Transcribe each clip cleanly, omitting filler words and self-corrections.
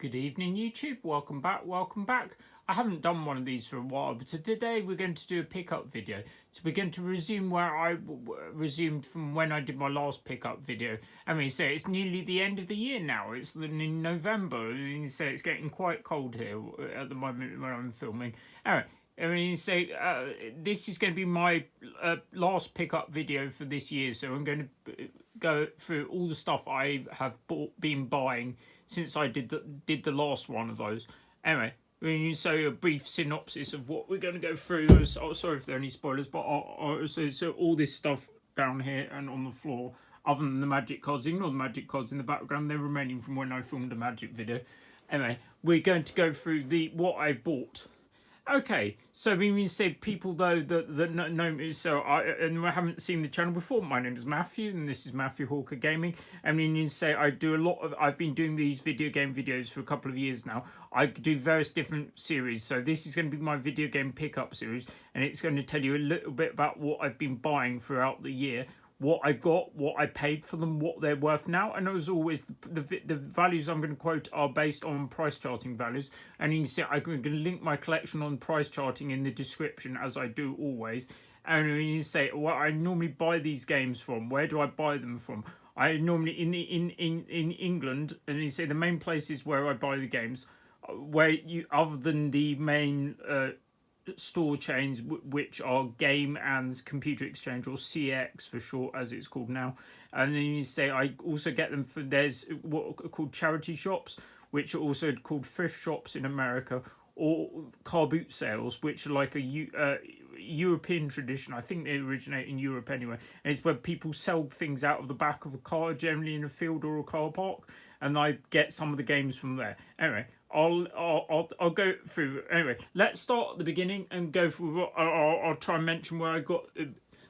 Good evening, YouTube. Welcome back. Welcome back. I haven't done one of these for a while, but today we're going to do a pickup video. So we're going to resume where I resumed from when I did my last pickup video. I mean, so it's nearly the end of the year now. It's in November. So it's getting quite cold here at the moment when I'm filming. Anyway, I mean, so this is going to be my last pickup video for this year. So I'm going to go through all the stuff I have been buying since I did the last one of those. Anyway, so a brief synopsis of what we're going to go through. Sorry if there are any spoilers, but so all this stuff down here and on the floor, other than the magic cards, ignore the magic cards in the background, they're remaining from when I filmed a magic video. Anyway, we're going to go through what I bought. Okay, so we said people though that know me, so I haven't seen the channel before. My name is Matthew, and this is Matthew Hawker Gaming. I mean, you say I've been doing these video game videos for a couple of years now. I do various different series, so this is going to be my video game pickup series, and it's going to tell you a little bit about what I've been buying throughout the year. What I got, what I paid for them, what they're worth now, and as always, the values I'm going to quote are based on price charting values. And you can see I'm going to link my collection on price charting in the description, as I do always. And you say, well, I normally buy these games from. Where do I buy them from? I normally in England, and you say the main places where I buy the games, where you other than the main store chains, which are Game and Computer Exchange, or CX for short as it's called now. And then you say I also get them for, there's what are called charity shops, which are also called thrift shops in America, or car boot sales, which are like a European tradition. I think they originate in Europe anyway, and it's where people sell things out of the back of a car, generally in a field or a car park, and I get some of the games from there. Anyway, I'll go through. Anyway, let's start at the beginning and go through. I'll try and mention where I got.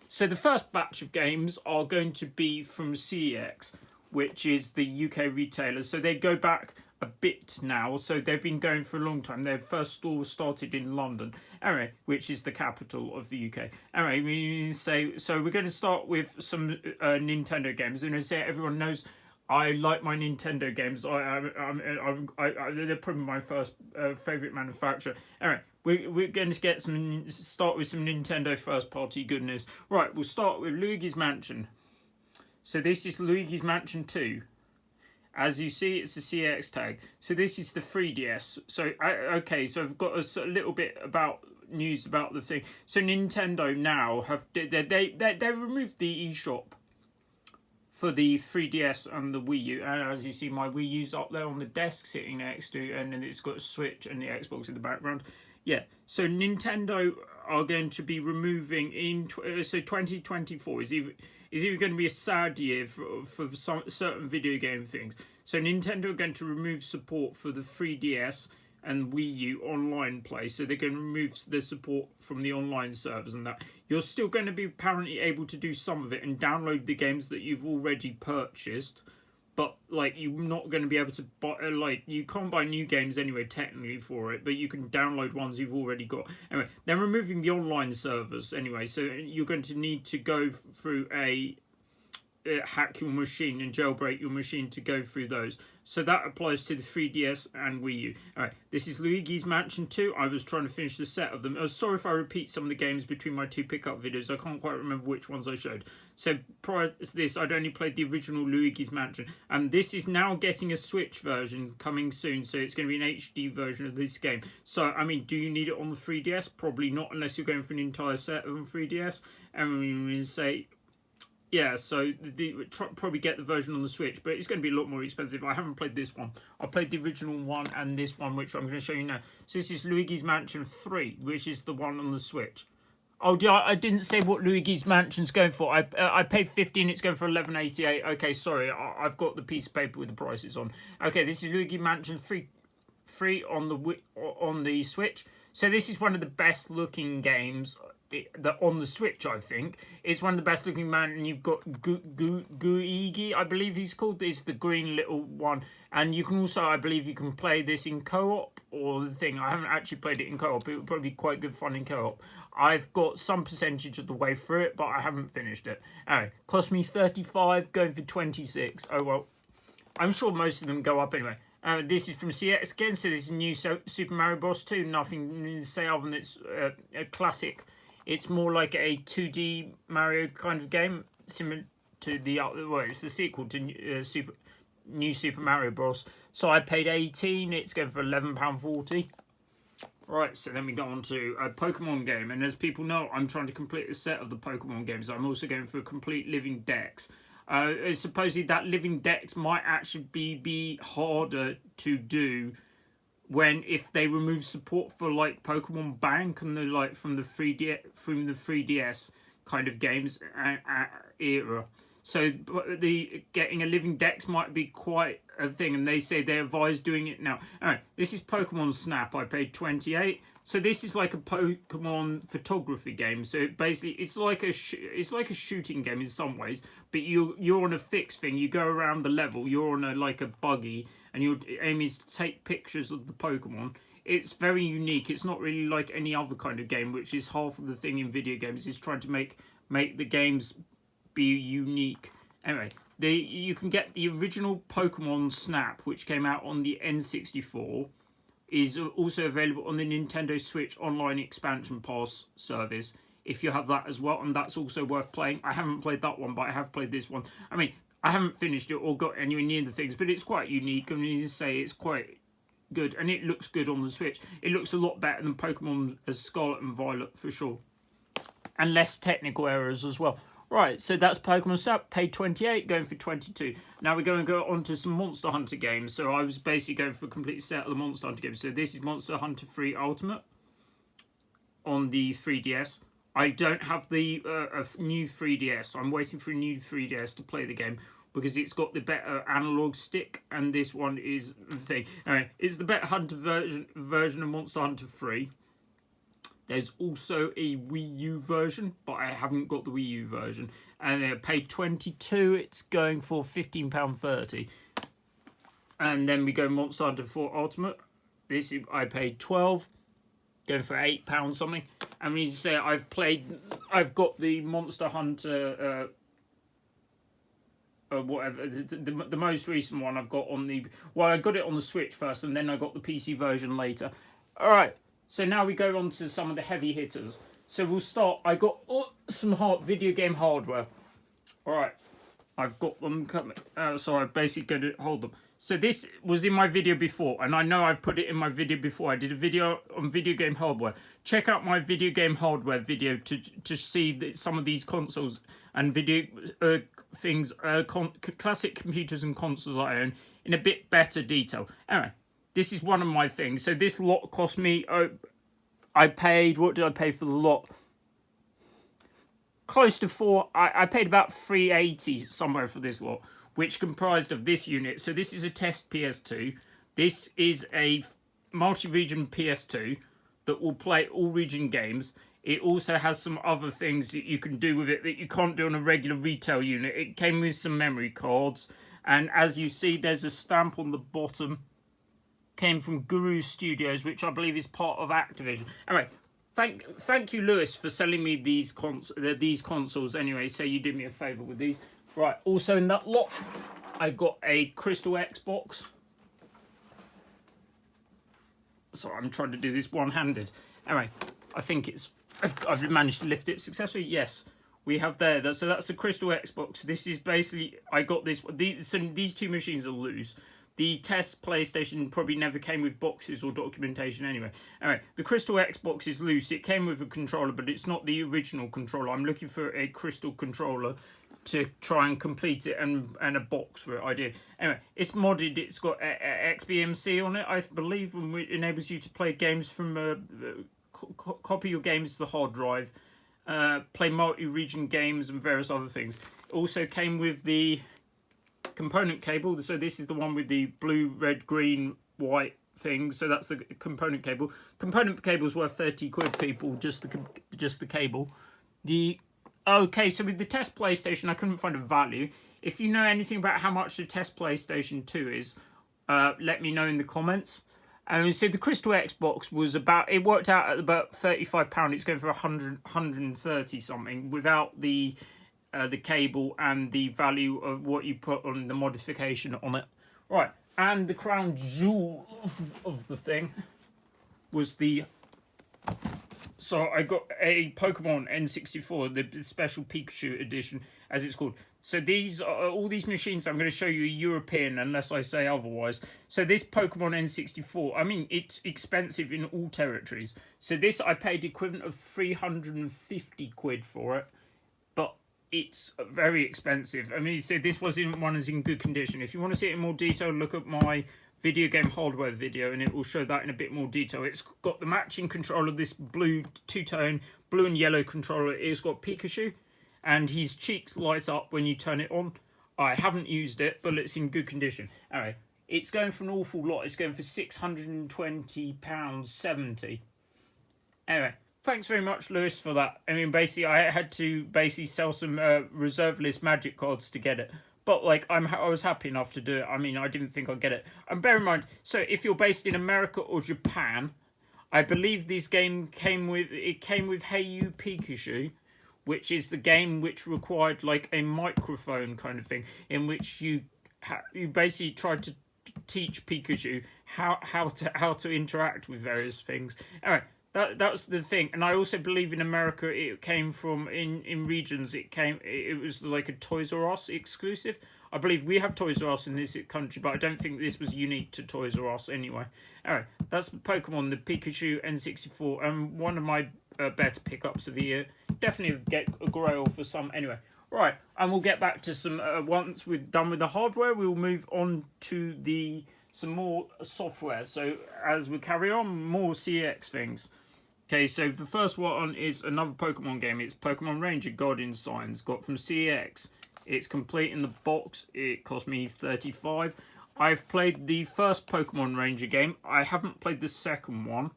So the first batch of games are going to be from CEX, which is the UK retailer. So they go back a bit now. So they've been going for a long time. Their first store was started in London, anyway, which is the capital of the UK. Anyway, so we're going to start with some Nintendo games, and as everyone knows, I like my Nintendo games. They're probably my first favourite manufacturer. Anyway, we're going to start with some Nintendo first party goodness. Right, we'll start with Luigi's Mansion. So this is Luigi's Mansion 2. As you see, it's a CX tag. So this is the 3DS. So okay, so I've got a little bit about news about the thing. So Nintendo now have they removed the eShop for the 3DS and the Wii U, and as you see, my Wii U's up there on the desk sitting next to, and then it's got a Switch and the Xbox in the background. Yeah, so Nintendo are going to be removing so 2024 is either going to be a sad year for some certain video game things. So Nintendo are going to remove support for the 3DS and Wii U online play, so they're going to remove the support from the online servers and that. You're still going to be apparently able to do some of it and download the games that you've already purchased, but like you're not going to be able to buy, like you can't buy new games anyway technically for it, but you can download ones you've already got. Anyway, they're removing the online servers anyway, so you're going to need to go through hack your machine and jailbreak your machine to go through those. So that applies to the 3DS and Wii U. Alright, this is Luigi's Mansion 2. I was trying to finish the set of them. I was sorry if I repeat some of the games between my two pickup videos. I can't quite remember which ones I showed. So prior to this, I'd only played the original Luigi's Mansion. And this is now getting a Switch version coming soon. So it's going to be an HD version of this game. So, I mean, do you need it on the 3DS? Probably not, unless you're going for an entire set of a 3DS. And we say, yeah, so probably get the version on the Switch, but it's going to be a lot more expensive. I haven't played this one. I played the original one and this one, which I'm going to show you now. So this is Luigi's Mansion 3, which is the one on the Switch. Oh, I didn't say what Luigi's Mansion's going for. I paid $15. It's going for $11.88. Okay, sorry, I've got the piece of paper with the prices on. Okay, this is Luigi Mansion 3 on the Switch. So this is one of the best looking games on the Switch, I think. It's one of the best looking man, and you've got Guigi, I believe he's called. It's the green little one. And you can also, I believe you can play this in co-op or the thing. I haven't actually played it in co-op. It would probably be quite good fun in co-op. I've got some percentage of the way through it, but I haven't finished it. Anyway, cost me $35, going for $26. Oh well. I'm sure most of them go up anyway. This is from CX again, so this is new Super Mario Bros. 2. Nothing to say other than it's a classic. It's more like a 2D Mario kind of game, similar to the other. Well, it's the sequel to New Super Mario Bros. So I paid 18. It's going for £11.40. Right, so then we go on to a Pokemon game, and as people know, I'm trying to complete a set of the Pokemon games. I'm also going for a complete Living Dex. Supposedly that Living Dex might actually be harder to do if they remove support for like Pokemon Bank and the from the 3DS kind of games era. So getting a Living Dex might be quite a thing, and they say they advise doing it now. Alright, this is Pokemon Snap. I paid 28. So this is like a Pokemon photography game. So basically, it's like a shooting game in some ways, but you're on a fixed thing. You go around the level. You're on a buggy, and your aim is to take pictures of the Pokemon. It's very unique. It's not really like any other kind of game, which is half of the thing in video games. Is trying to make the games be unique. Anyway, you can get the original Pokemon Snap, which came out on the N64, is also available on the Nintendo Switch Online Expansion Pass service, if you have that as well, and that's also worth playing. I haven't played that one, but I have played this one. I mean, I haven't finished it or got anywhere near the things, but it's quite unique. I mean, you say it's quite good, and it looks good on the Switch. It looks a lot better than Pokemon as Scarlet and Violet, for sure. And less technical errors as well. Right, so that's Pokemon Snap, paid 28, going for 22. Now we're going to go on to some Monster Hunter games. So I was basically going for a complete set of the Monster Hunter games. So this is Monster Hunter 3 Ultimate on the 3DS. I don't have the new 3DS. I'm waiting for a new 3DS to play the game because it's got the better analog stick, and this one is the thing. Anyway, it's the better Hunter version of Monster Hunter 3. There's also a Wii U version, but I haven't got the Wii U version. And I paid 22. It's going for £15.30. And then we go Monster Hunter 4 Ultimate. I paid 12, going for £8 something. I mean to say I've got the Monster Hunter whatever, the most recent one I've got on the, well, I got it on the Switch first, and then I got the PC version later. All right. So now we go on to some of the heavy hitters. So we'll start. I got some video game hardware. All right, I've got them coming. So I'm basically going to hold them. So this was in my video before, and I know I've put it in my video before. I did a video on video game hardware. Check out my video game hardware video to see some of these consoles and video things, classic computers and consoles I own in a bit better detail. Anyway. This is one of my things. So this lot cost me, I paid, what did I pay for the lot? Close to I paid about $3.80 somewhere for this lot, which comprised of this unit. So this is a test PS2. This is a multi-region PS2 that will play all region games. It also has some other things that you can do with it that you can't do on a regular retail unit. It came with some memory cards. And as you see, there's a stamp on the bottom. Came from Guru Studios, which I believe is part of Activision. Anyway, thank you, Lewis, for selling me these consoles. Anyway, so you did me a favour with these. Right, also in that lot, I got a Crystal Xbox. Sorry, I'm trying to do this one-handed. Anyway, I think I've managed to lift it successfully. Yes, we have there. So that's a Crystal Xbox. This is basically, I got this. So these two machines are loose. The test PlayStation probably never came with boxes or documentation anyway. Anyway, the Crystal Xbox is loose. It came with a controller, but it's not the original controller. I'm looking for a Crystal controller to try and complete it, and a box for it, I did. Anyway, it's modded. It's got XBMC on it, I believe, and it enables you to play games from... copy your games to the hard drive, play multi-region games and various other things. It also came with the component cable. So this is the one with the blue, red, green, white thing. So that's the component cable. Component cable's worth 30 quid, people. Just the cable. Okay, so with the test PlayStation, I couldn't find a value. If you know anything about how much the test PlayStation 2 is, let me know in the comments. And so the Crystal Xbox was it worked out at about £35. It's going for 130 something without the cable and the value of what you put on the modification on it. Right, And the crown jewel of the thing was the... So I got a Pokemon N64, the special Pikachu edition, as it's called. So these are all these machines. I'm going to show you European, unless I say otherwise. So this Pokemon N64, I mean, it's expensive in all territories. So this, I paid equivalent of 350 quid for it, but it's very expensive. I mean, so this was in one is in good condition. If you want to see it in more detail, look at my video game hardware video, and it will show that in a bit more detail. It's got the matching controller, this blue two-tone blue and yellow controller. It's got Pikachu, and his cheeks light up when you turn it on. I haven't used it, but it's in good condition. Anyway, it's going for an awful lot. It's going for £620.70. Anyway, thanks very much, Lewis, for that. I mean, basically, I had to sell some reserve list magic cards to get it. But like, I was happy enough to do it. I mean, I didn't think I'd get it. And bear in mind, so if you're based in America or Japan, I believe this game came with Hey You Pikachu, which is the game which required like a microphone kind of thing, in which you basically tried to teach Pikachu how to interact with various things. Anyway. That's the thing, and I also believe in America it came from in regions. It was like a Toys R Us exclusive. I believe we have Toys R Us in this country, but I don't think this was unique to Toys R Us anyway. Alright, that's Pokemon, the Pikachu N64, and one of my better pickups of the year. Definitely get a grail for some anyway. Right, and we'll get back to some once we're done with the hardware. We'll move on to some more software. So as we carry on, more CX things. Okay, so the first one is another Pokemon game. It's Pokemon Ranger Guardian Signs, got from CX. It's complete in the box. It cost me $35. I've played the first Pokemon Ranger game. I haven't played the second one.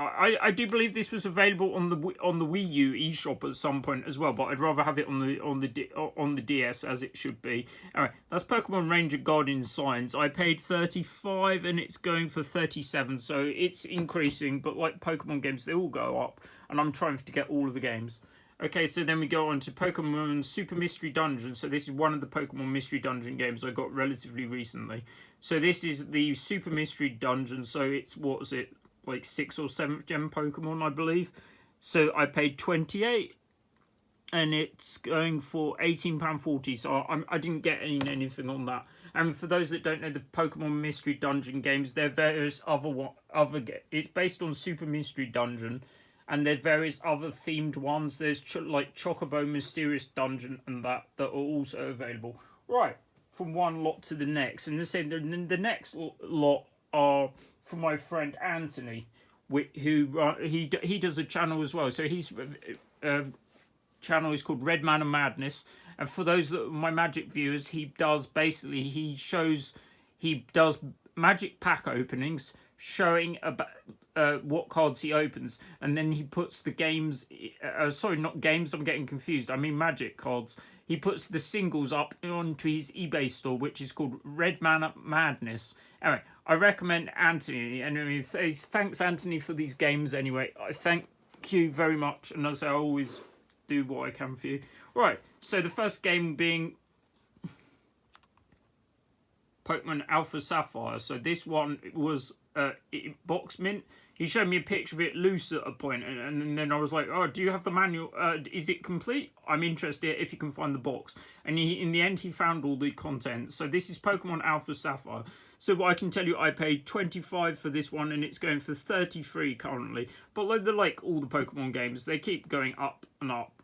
I do believe this was available on the Wii U eShop at some point as well, but I'd rather have it on the DS as it should be. Alright, that's Pokemon Ranger Guardian Signs. I paid $35 and it's going for $37, so it's increasing, but like Pokemon games, they all go up, and I'm trying to get all of the games. Okay, so then we go on to Pokemon Super Mystery Dungeon. So this is one of the Pokemon Mystery Dungeon games I got relatively recently. So this is the Super Mystery Dungeon, so it's, what is it? Like 6th or 7th gen Pokemon, I believe. So I paid $28 and it's going for £18.40, so I didn't get anything on that. And for those that don't know the Pokemon Mystery Dungeon games, there are various other it's based on Super Mystery Dungeon, and there are various other themed ones. There's like Chocobo Mysterious Dungeon and that are also available. Right, from one lot to the next, and the next lot are from my friend Anthony, who he does a channel as well. So his channel is called Red Man of Madness, and for those that are my Magic viewers, he does Magic pack openings, showing about what cards he opens, and then he puts the games. Sorry, not games. I'm getting confused. I mean Magic cards. He puts the singles up onto his eBay store, which is called Red Man of Madness. Anyway, I recommend Anthony, and thanks Anthony for these games anyway. I thank you very much, and as I always do what I can for you. Right, so the first game being Pokemon Alpha Sapphire. So this one was box mint. He showed me a picture of it loose at a point, and then I was like, oh, do you have the manual? Is it complete? I'm interested if you can find the box. And in the end, he found all the content. So this is Pokemon Alpha Sapphire. So what I can tell you, I paid $25 for this one, and it's going for $33 currently. But like all the Pokemon games, they keep going up and up.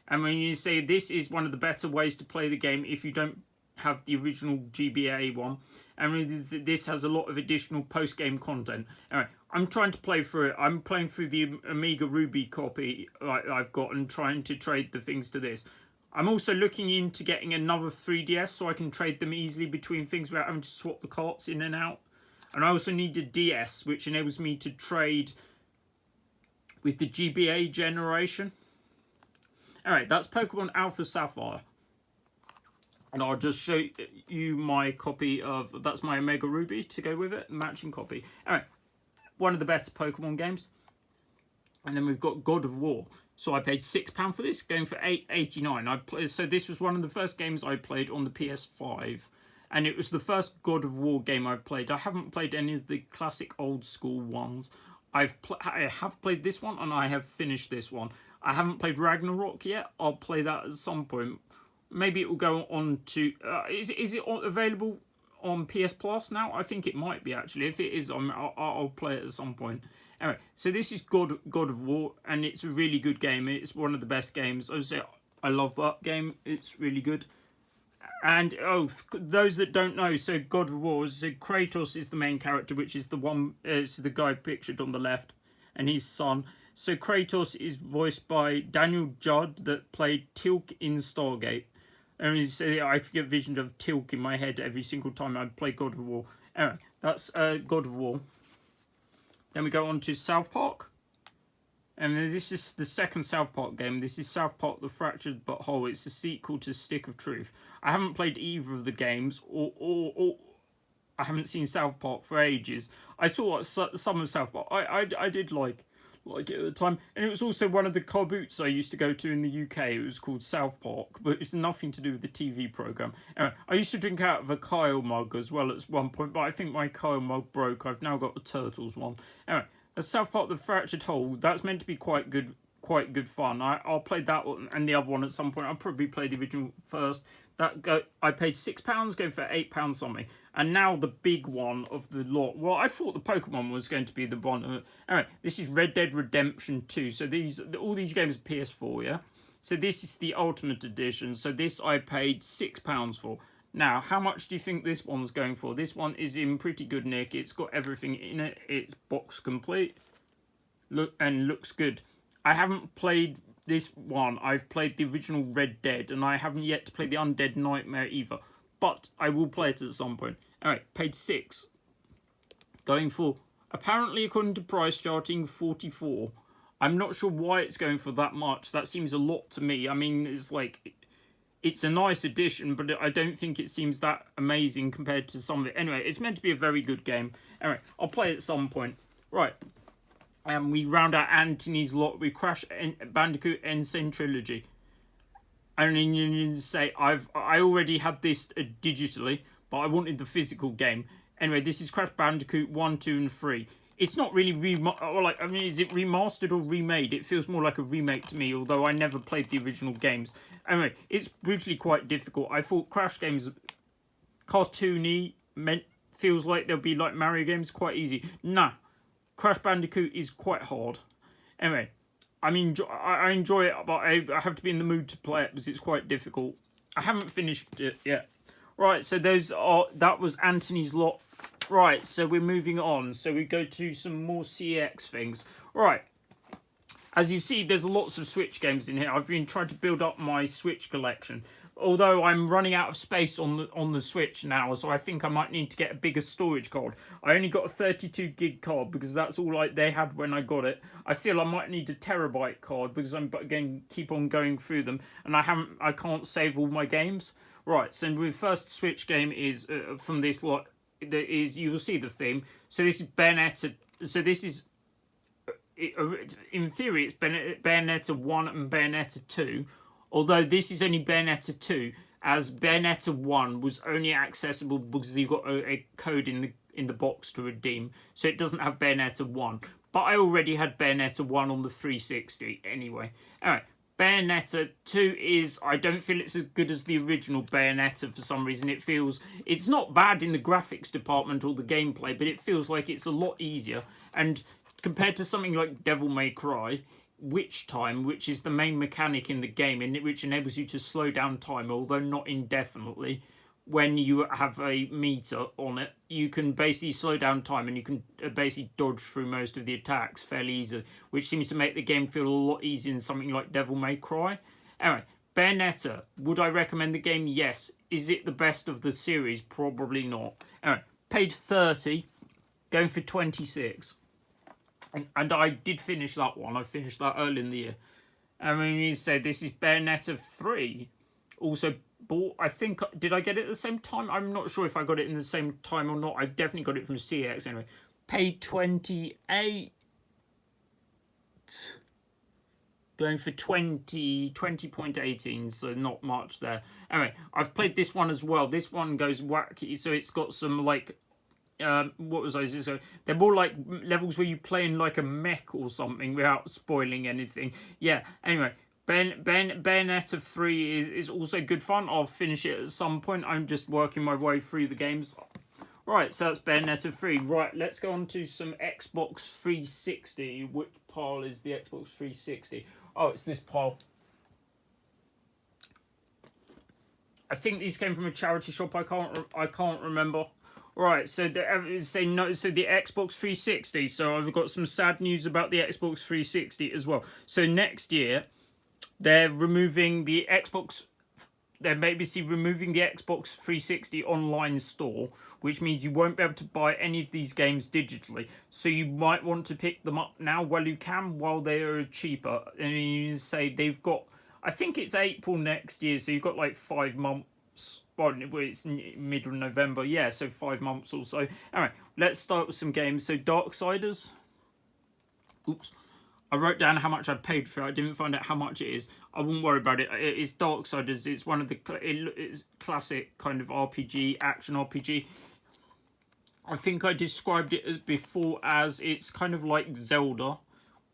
And when you say this is one of the better ways to play the game if you don't have the original GBA one, and this has a lot of additional post-game content. Anyway, I'm trying to play through it. I'm playing through the Amiga Ruby copy I've got and trying to trade the things to this. I'm also looking into getting another 3DS so I can trade them easily between things without having to swap the carts in and out. And I also need a DS, which enables me to trade with the GBA generation. Alright, that's Pokemon Alpha Sapphire. And I'll just show you my copy of... That's my Omega Ruby to go with it. Matching copy. Alright. One of the better Pokemon games. And then we've got God of War. So I paid £6 for this. Going for $8.89. So this was one of the first games I played on the PS5. and it was the first God of War game I've played. I haven't played any of the classic old school ones. I have played this one, and I have finished this one. I haven't played Ragnarok yet. I'll play that at some point. Maybe it will go on to... is it available on PS Plus now? I think it might be, actually. If it is, I'll play it at some point. Anyway, so this is God of War, and it's a really good game. It's one of the best games. I love that game. It's really good. And, those that don't know, so God of War, so Kratos is the main character, which is it's the guy pictured on the left, and his son. So Kratos is voiced by Daniel Judd, that played Tilk in Stargate. And I get visions of Tilk in my head every single time I play God of War. Anyway, that's God of War. Then we go on to South Park. And this is the second South Park game. This is South Park The Fractured But Whole. It's the sequel to Stick of Truth. I haven't played either of the games, or I haven't seen South Park for ages. I saw some of South Park. I did like it at the time. And it was also one of the car boots I used to go to in the UK. It was called South Park, but it's nothing to do with the TV programme. Anyway, I used to drink out of a Kyle mug as well at one point, but I think my Kyle mug broke. I've now got the Turtles one. Anyway, the South Park The Fractured Whole, that's meant to be quite good fun. I'll play that one and the other one at some point. I'll probably play the original first. I paid £6, going for £8 something. And now the big one of the lot. Well, I thought the Pokemon was going to be the one. Anyway, this is Red Dead Redemption 2. So all these games are PS4, yeah? So this is the Ultimate Edition. So this I paid £6 for. Now, how much do you think this one's going for? This one is in pretty good nick. It's got everything in it. It's box complete. Looks good. I haven't played this one. I've played the original Red Dead, and I haven't yet to play the Undead Nightmare either. But I will play it at some point. Alright, paid £6. Going for, apparently according to price charting, 44. I'm not sure why it's going for that much. That seems a lot to me. I mean, it's a nice addition, but I don't think it seems that amazing compared to some of it. Anyway, it's meant to be a very good game. Anyway, I'll play it at some point. Right. And we round out Anthony's lot with Crash Bandicoot Insane Trilogy. And then you say, I already had this digitally, but I wanted the physical game. Anyway, this is Crash Bandicoot 1, 2, and 3. It's not really is it remastered or remade? It feels more like a remake to me, although I never played the original games. Anyway, it's brutally quite difficult. I thought Crash games, cartoony, feels like they'll be like Mario games, quite easy. Nah, Crash Bandicoot is quite hard. Anyway, I enjoy it, but I have to be in the mood to play it because it's quite difficult. I haven't finished it yet. Right, so that was Anthony's lot. Right, so we're moving on. So we go to some more CX things. Right, as you see, there's lots of Switch games in here. I've been trying to build up my Switch collection. Although I'm running out of space on the Switch now, so I think I might need to get a bigger storage card. I only got a 32 gig card because that's all they had when I got it. I feel I might need a terabyte card because I'm going keep on going through them, and I can't save all my games. Right, so the first Switch game is from this lot. You will see the theme. So this is Bayonetta. So this is, in theory, it's Bayonetta 1 and Bayonetta 2. Although this is only Bayonetta 2, as Bayonetta 1 was only accessible because you got a code in the box to redeem. So it doesn't have Bayonetta 1. But I already had Bayonetta 1 on the 360 anyway. Alright, Bayonetta 2 is, I don't feel it's as good as the original Bayonetta for some reason. It's not bad in the graphics department or the gameplay, but it feels like it's a lot easier. And compared to something like Devil May Cry, Witch Time, which is the main mechanic in the game, which enables you to slow down time, although not indefinitely, when you have a meter on it, you can basically slow down time and you can basically dodge through most of the attacks fairly easily, which seems to make the game feel a lot easier than something like Devil May Cry. Anyway, Bayonetta, would I recommend the game? Yes. Is it the best of the series? Probably not. Anyway, paid 30, going for 26. And I did finish that one. I finished that early in the year. I mean, you say this is Bayonetta 3. Also bought, I think, did I get it at the same time? I'm not sure if I got it in the same time or not. I definitely got it from CX anyway. Paid 28. Going for 20.18, so not much there. Anyway, I've played this one as well. This one goes wacky, so it's got some like what was those? So they're more like levels where you play in like a mech or something without spoiling anything. Yeah. Anyway, Bayonetta 3 is also good fun. I'll finish it at some point. I'm just working my way through the games. Right, so that's Bayonetta 3. Right, let's go on to some Xbox 360. Which pile is the Xbox 360? Oh, it's this pile. I think these came from a charity shop. I can't remember. Right, so the Xbox 360. So I've got some sad news about the Xbox 360 as well. So next year, they're removing the Xbox. They're basically removing the Xbox 360 online store, which means you won't be able to buy any of these games digitally. So you might want to pick them up now while you can, while they are cheaper. And you say they've got, I think it's April next year, so you've got like 5 months. Well, it's middle of November, yeah, so 5 months or so. Alright, let's start with some games. So Darksiders. Oops. I wrote down how much I paid for it. I didn't find out how much it is. I wouldn't worry about it. It's Darksiders. It's one of the it's classic kind of RPG, action RPG. I think I described it as before as it's kind of like Zelda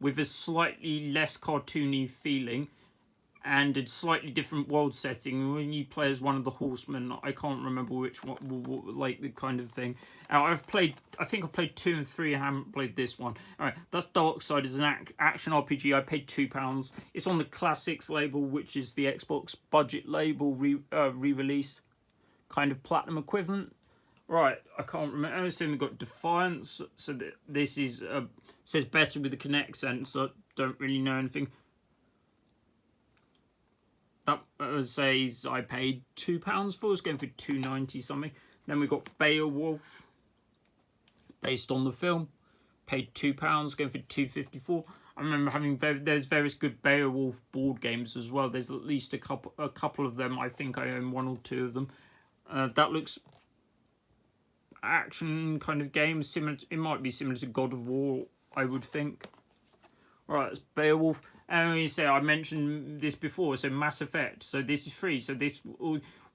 with a slightly less cartoony feeling and a slightly different world setting. When you play as one of the horsemen, I can't remember which one, like the kind of thing. I think I've played 2 and 3. I haven't played this one. All right, that's Darksiders, an action RPG. I paid £2. It's on the Classics label, which is the Xbox budget label re-released, kind of platinum equivalent. Right, I can't remember. I assume we've got Defiance. So this is says better with the Kinect sensor. Don't really know anything. That says I paid £2 for. It's going for £2.90 something. Then we got Beowulf, based on the film. Paid £2, going for £2.54. I remember having there's various good Beowulf board games as well. There's at least a couple of them. I think I own 1 or 2 of them. That looks action kind of game. Similar. It might be similar to God of War, I would think. Right, it's Beowulf. And you say I mentioned this before. So Mass Effect. So this is free. So this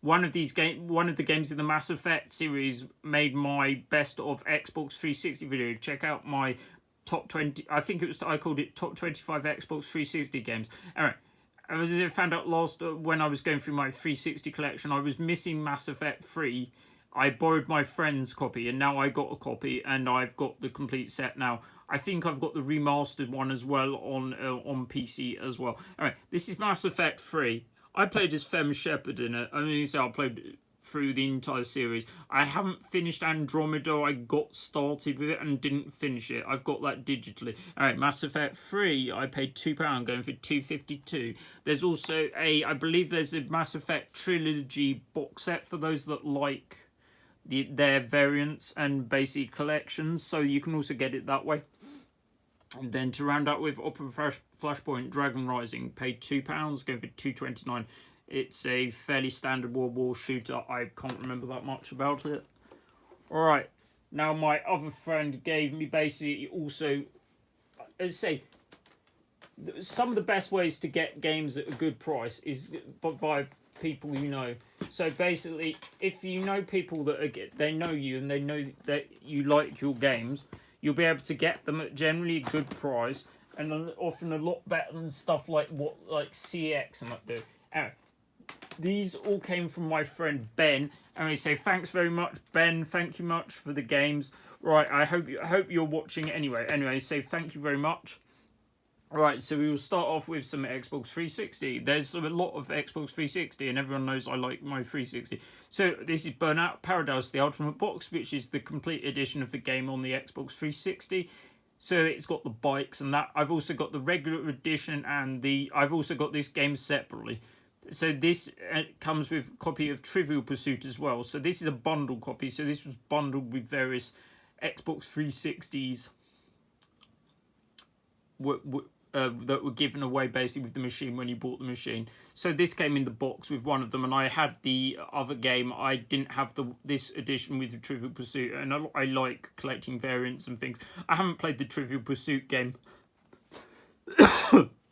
one of the games in the Mass Effect series made my best of Xbox 360 video. Check out my top 20. I think I called it top 25 Xbox 360 games. All right. I found out when I was going through my 360 collection, I was missing Mass Effect 3. I borrowed my friend's copy, and now I got a copy, and I've got the complete set now. I think I've got the remastered one as well on PC as well. All right, this is Mass Effect 3. I played as Fem Shepard in it. I mean, so I played through the entire series. I haven't finished Andromeda. I got started with it and didn't finish it. I've got that digitally. All right, Mass Effect 3, I paid £2, going for £2.52. There's also I believe there's a Mass Effect trilogy box set for those that like their variants and basic collections, so you can also get it that way. And then to round out with Opera Flashpoint Dragon Rising, paid £2, going for £2.29. It's a fairly standard World War shooter. I can't remember that much about it. Alright, now my other friend gave me basically also, as I say, some of the best ways to get games at a good price is via people you know. So basically, if you know people that they know you and they know that you like your games, you'll be able to get them at generally a good price and often a lot better than stuff like CX and that do. Anyway, these all came from my friend Ben, and I say thanks very much, Ben. Thank you much for the games. Right, I hope you're watching anyway. Anyway, say thank you very much. Right, so we will start off with some Xbox 360. There's a lot of Xbox 360, and everyone knows I like my 360. So this is Burnout Paradise, the Ultimate Box, which is the complete edition of the game on the Xbox 360. So it's got the bikes and that. I've also got the regular edition, and I've also got this game separately. So this comes with a copy of Trivial Pursuit as well. So this is a bundle copy. So this was bundled with various Xbox 360s that were given away basically with the machine when you bought the machine. So this came in the box with one of them, and I had the other game. I didn't have this edition with the Trivial Pursuit, and I like collecting variants and things. I haven't played the Trivial Pursuit game.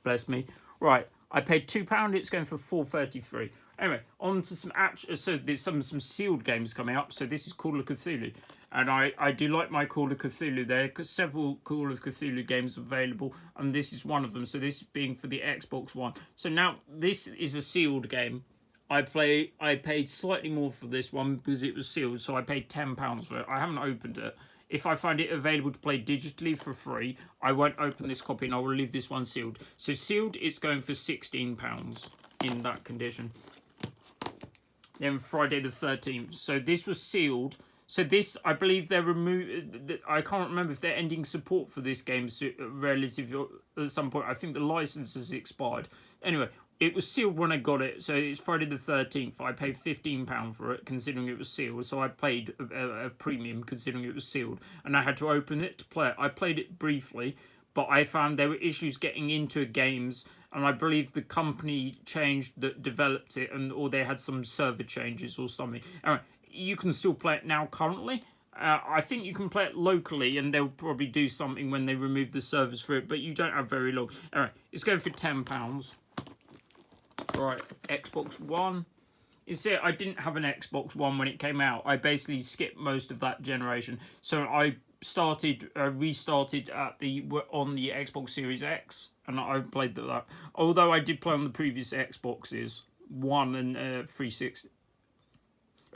Bless me. Right, I paid £2. It's going for £4.33. Anyway, on to some so there's some sealed games coming up. So this is Call of Cthulhu, and I do like my Call of Cthulhu. There are several Call of Cthulhu games available, and this is one of them. So this being for the Xbox One. So now this is a sealed game. I paid slightly more for this one because it was sealed, so I paid £10 for it. I haven't opened it. If I find it available to play digitally for free, I won't open this copy and I will leave this one sealed. So sealed, it's going for £16 in that condition. Then Friday the 13th. So this was sealed. So this, I believe they're removed. I can't remember if they're ending support for this game relative at some point. I think the license has expired. Anyway, it was sealed when I got it, so it's Friday the 13th. I paid £15 for it, considering it was sealed. So I paid a premium, considering it was sealed. And I had to open it to play it. I played it briefly, but I found there were issues getting into games. And I believe the company changed that developed it, or they had some server changes or something. Anyway, you can still play it now currently. I think you can play it locally, and they'll probably do something when they remove the servers for it, but you don't have very long. Anyway, it's going for £10. Right, Xbox One. You see, I didn't have an Xbox One when it came out. I basically skipped most of that generation. So I restarted on the Xbox Series X, and I played that. Although I did play on the previous Xboxes, One and 360.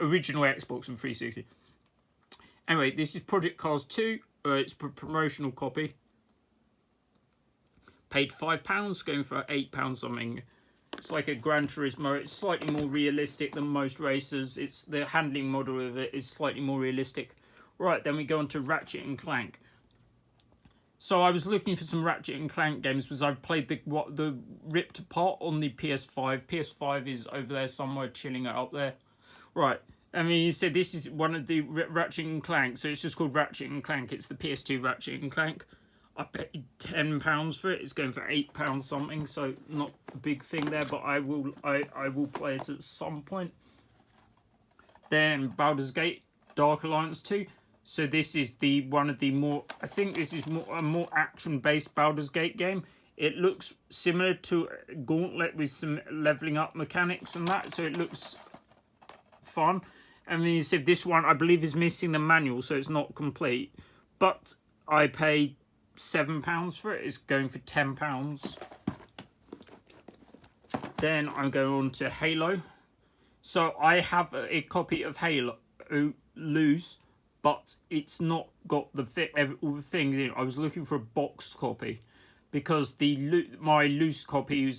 Original Xbox and 360. Anyway, this is Project Cars 2. It's a promotional copy. Paid £5, going for £8 something. It's like a Gran Turismo. It's slightly more realistic than most racers. It's the handling model of it is slightly more realistic. Right, then we go on to Ratchet and Clank. So I was looking for some Ratchet and Clank games because I've played the ripped apart on the PS5. PS5 is over there somewhere, chilling it up there. Right. I mean, you said this is one of the Ratchet and Clank, so it's just called Ratchet and Clank. It's the PS2 Ratchet and Clank. I paid £10 for it. It's going for £8 something, so not a big thing there, but I will play it at some point. Then Baldur's Gate Dark Alliance 2. So this is one of the more, I think this is a more action-based Baldur's Gate game. It looks similar to Gauntlet with some leveling up mechanics and that, so it looks fun. And then you said this one, I believe, is missing the manual, so it's not complete. But I paid £7 for it. It's going for £10. Then I'm going on to Halo. So I have a copy of Halo loose, but it's not got all the things in it. I was looking for a boxed copy because my loose copy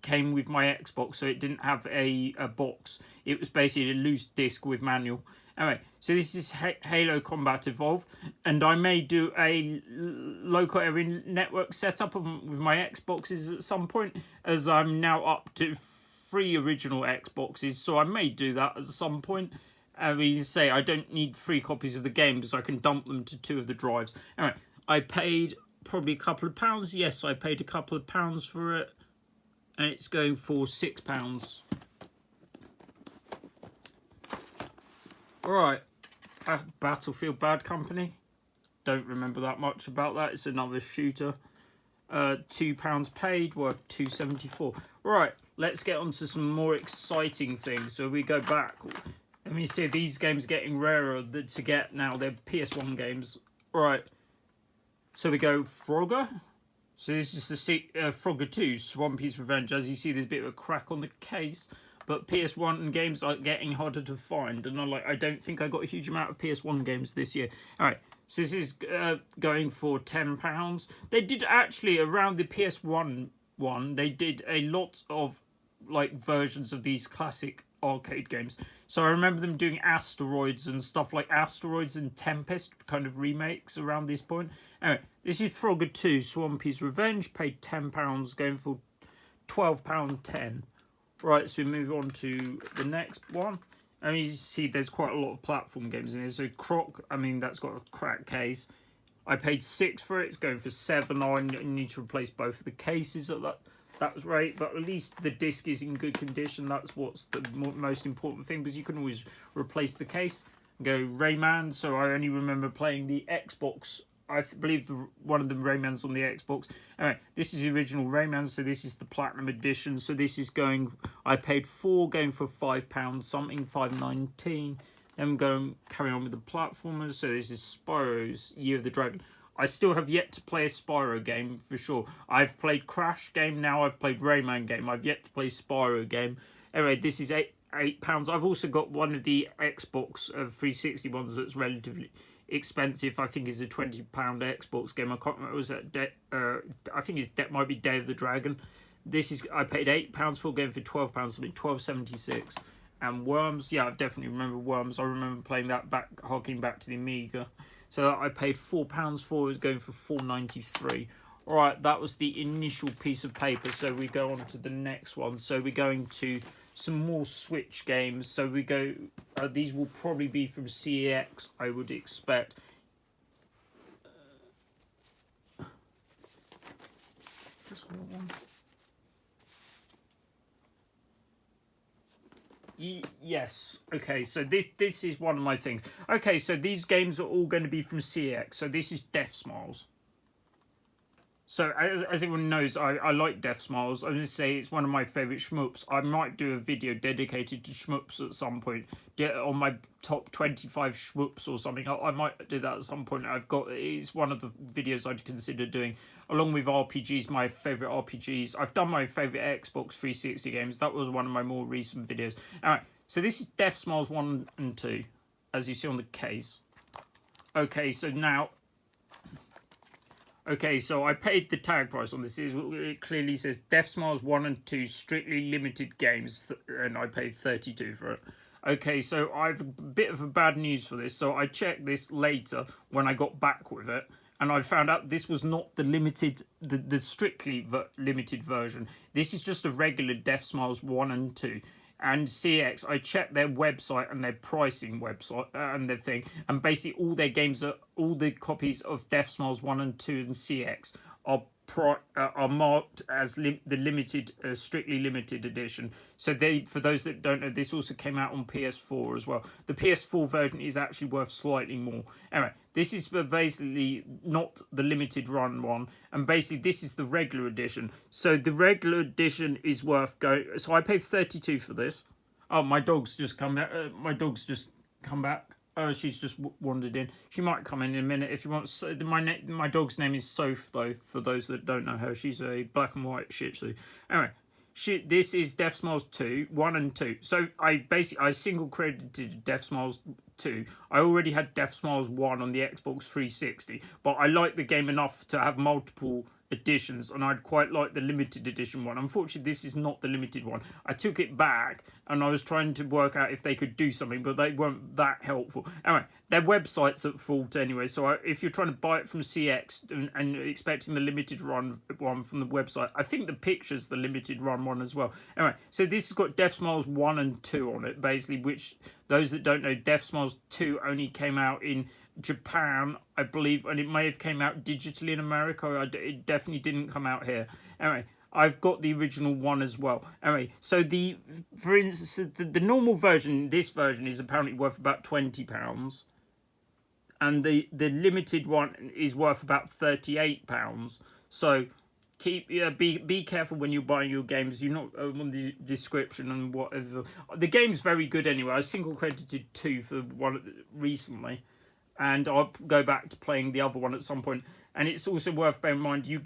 came with my Xbox, so it didn't have a box. It was basically a loose disc with manual. Anyway, so this is Halo Combat Evolved, and I may do a local area network setup with my Xboxes at some point, as I'm now up to 3 original Xboxes, so I may do that at some point. You say I don't need 3 copies of the game because I can dump them to 2 of the drives. Anyway, I paid probably a couple of pounds. Yes, I paid a couple of pounds for it, and it's going for £6. Right, Battlefield Bad Company. Don't remember that much about that. It's another shooter. £2 paid, worth £2.74. Right, let's get on to some more exciting things. So we go back. Let me see, these games getting rarer to get now. They're PS1 games. Right. So we go Frogger. So this is the Frogger 2, Swampy's Revenge. As you see, there's a bit of a crack on the case. But PS1 games are getting harder to find. And I don't think I got a huge amount of PS1 games this year. Alright, so this is going for £10. They did actually, around the PS1 one, they did a lot of versions of these classic arcade games. So I remember them doing Asteroids and stuff like Asteroids and Tempest kind of remakes around this point. Anyway, this is Frogger 2, Swampy's Revenge, paid £10, going for £12.10. Right, so we move on to the next one. And you see there's quite a lot of platform games in here. So Croc, I mean, that's got a cracked case. I paid £6 for it. It's going for £7. I need to replace both of the cases of that. That was right, but at least the disc is in good condition. That's what's the most important thing, because you can always replace the case. Go Rayman. So I only remember playing the Xbox I believe one of the Rayman's on the Xbox. Anyway, this is the original Rayman, so this is the Platinum Edition. So this is going, I paid going for £5 something, £5.19. Then going carry on with the platformers. So this is Spyro's Year of the Dragon. I still have yet to play a Spyro game for sure. I've played Crash game, now I've played Rayman game. I've yet to play Spyro game. Anyway, this is £8. I've also got one of the Xbox 360 ones that's relatively expensive. I think is a £20 Xbox game. I can't remember. Was that I think might be Day of the Dragon. This is I paid £8 for a game for £12, something £12.76. And Worms, yeah, I definitely remember Worms. I remember playing that harking back to the Amiga. So I paid £4 for. It was going for £4.93. All right, that was the initial piece of paper. So we go on to the next one. So we're going to some more Switch games. So we go. These will probably be from CEX, I would expect. Yes. Okay, so this is one of my things. Okay, so these games are all going to be from CX. So this is Death Smiles. So as everyone knows, I like Death Smiles. I'm going to say it's one of my favourite shmups. I might do a video dedicated to shmups at some point. On my top 25 shmups or something. I might do that at some point. It's one of the videos I'd consider doing. Along with RPGs, my favourite RPGs. I've done my favourite Xbox 360 games. That was one of my more recent videos. Alright, so this is Death Smiles 1 and 2. As you see on the case. Okay, so now... Okay, so I paid the tag price on this. It clearly says Death Smiles 1 and 2 strictly limited games, and I paid $32 for it. Okay, so I've a bit of a bad news for this. So I checked this later when I got back with it, and I found out this was not the limited, the strictly limited version. This is just a regular Death Smiles 1 and 2. And CX, I checked their website and their pricing website and their thing, and basically all their games all the copies of Death Smiles 1 and 2 and CX are marked as the limited, strictly limited edition. So for those that don't know, this also came out on PS4 as well. The PS4 version is actually worth slightly more. Anyway, this is basically not the limited run one, and basically this is the regular edition. So the regular edition is worth going. So I paid $32 for this. Oh, my dog's just come back. Oh, she's just wandered in. She might come in a minute if you want. So my dog's name is Soph, though, for those that don't know her. She's a black and white Shih Tzu. Anyway, this is Death Smiles 1 and 2. So I single credited Death Smiles 2. I already had Death Smiles 1 on the Xbox 360, but I liked the game enough to have multiple editions, and I'd quite like the limited edition one. Unfortunately, this is not the limited one. I took it back, and I was trying to work out if they could do something, but they weren't that helpful. Anyway, their website's at fault anyway, so if you're trying to buy it from CX and expecting the limited run one from the website, I think the picture's the limited run one as well. Anyway, so this has got Death Smiles 1 and 2 on it, basically, which, those that don't know, Death Smiles 2 only came out in Japan, I believe, and it may have came out digitally in America. It definitely didn't come out here. Anyway, I've got the original one as well. Anyway, so for instance, the normal version, this version is apparently worth about £20, and the limited one is worth about £38. So be careful when you're buying your games. You're not on the description and whatever. The game's very good anyway. I single credited 2 for one recently, and I'll go back to playing the other one at some point. And it's also worth bearing in mind you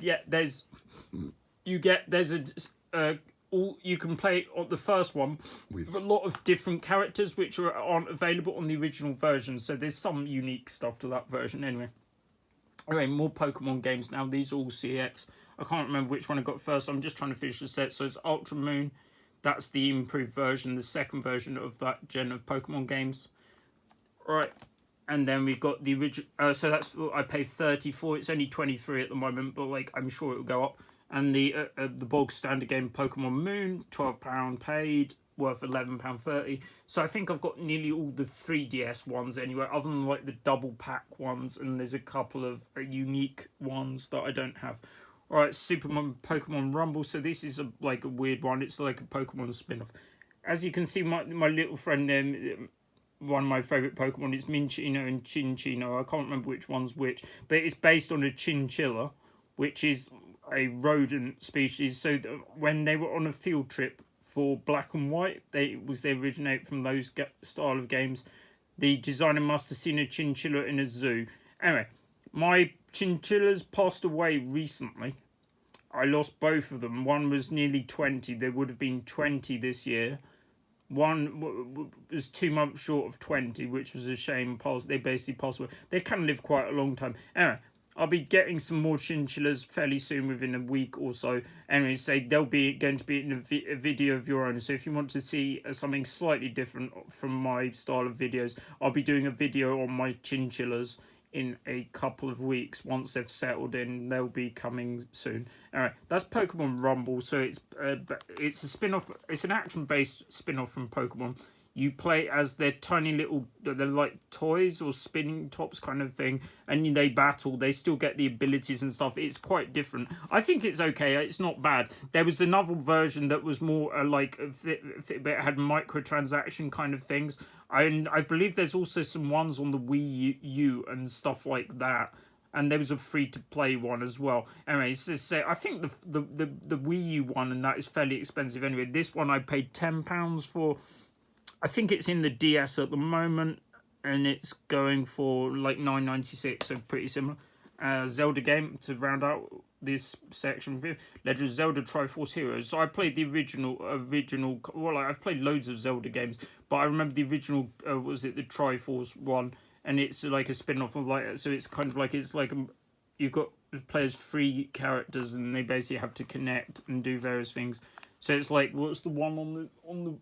can play on the first one with a lot of different characters which aren't available on the original version. So there's some unique stuff to that version anyway. Anyway, more Pokemon games now. These are all CX. I can't remember which one I got first. I'm just trying to finish the set. So it's Ultra Moon. That's the improved version, the second version of that gen of Pokemon games. All right. And then we've got the original. So that's I paid $30 for. It's only $23 at the moment, but I'm sure it will go up. And the bog standard game Pokemon Moon, £12 paid, worth £11.30. So I think I've got nearly all the 3DS ones anyway, other than the double pack ones, and there's a couple of unique ones that I don't have. All right, Pokemon Rumble. So this is a weird one. It's like a Pokemon spin-off. As you can see, my little friend there, one of my favourite Pokemon. It's Minchino and Chinchino. I can't remember which one's which, but it's based on a chinchilla, which is a rodent species. So when they were on a field trip for Black and White, they originate from those style of games. The designer must have seen a chinchilla in a zoo. Anyway, my chinchillas passed away recently. I lost both of them. One was nearly 20. There would have been 20 this year. One was 2 months short of 20, which was a shame. They basically passed away. They can live quite a long time. Anyway, I'll be getting some more chinchillas fairly soon, within a week or so. Anyway, they'll be going to be in a video of your own. So if you want to see something slightly different from my style of videos, I'll be doing a video on my chinchillas in a couple of weeks. Once they've settled in, they'll be coming soon. Alright, that's Pokemon Rumble. So it's a spin-off. It's an action-based spin-off from Pokemon. You play as their tiny little, they're like toys or spinning tops kind of thing, and they battle. They still get the abilities and stuff. It's quite different. I think it's okay. It's not bad. There was another version that was more like, it had microtransaction kind of things. And I believe there's also some ones on the Wii U and stuff like that. And there was a free-to-play one as well. Anyway, so I think the Wii U one and that is fairly expensive anyway. This one I paid £10 for. I think it's in the DS at the moment, and it's going for like $9.96, so pretty similar. Zelda game to round out this section. Legend of Zelda Triforce Heroes. So I played the original. Well, I've played loads of Zelda games, but I remember the original. Was it the Triforce one? And it's like a spin-off of like. So it's kind of like you've got players 3 characters, and they basically have to connect and do various things. So it's like, what's the one on the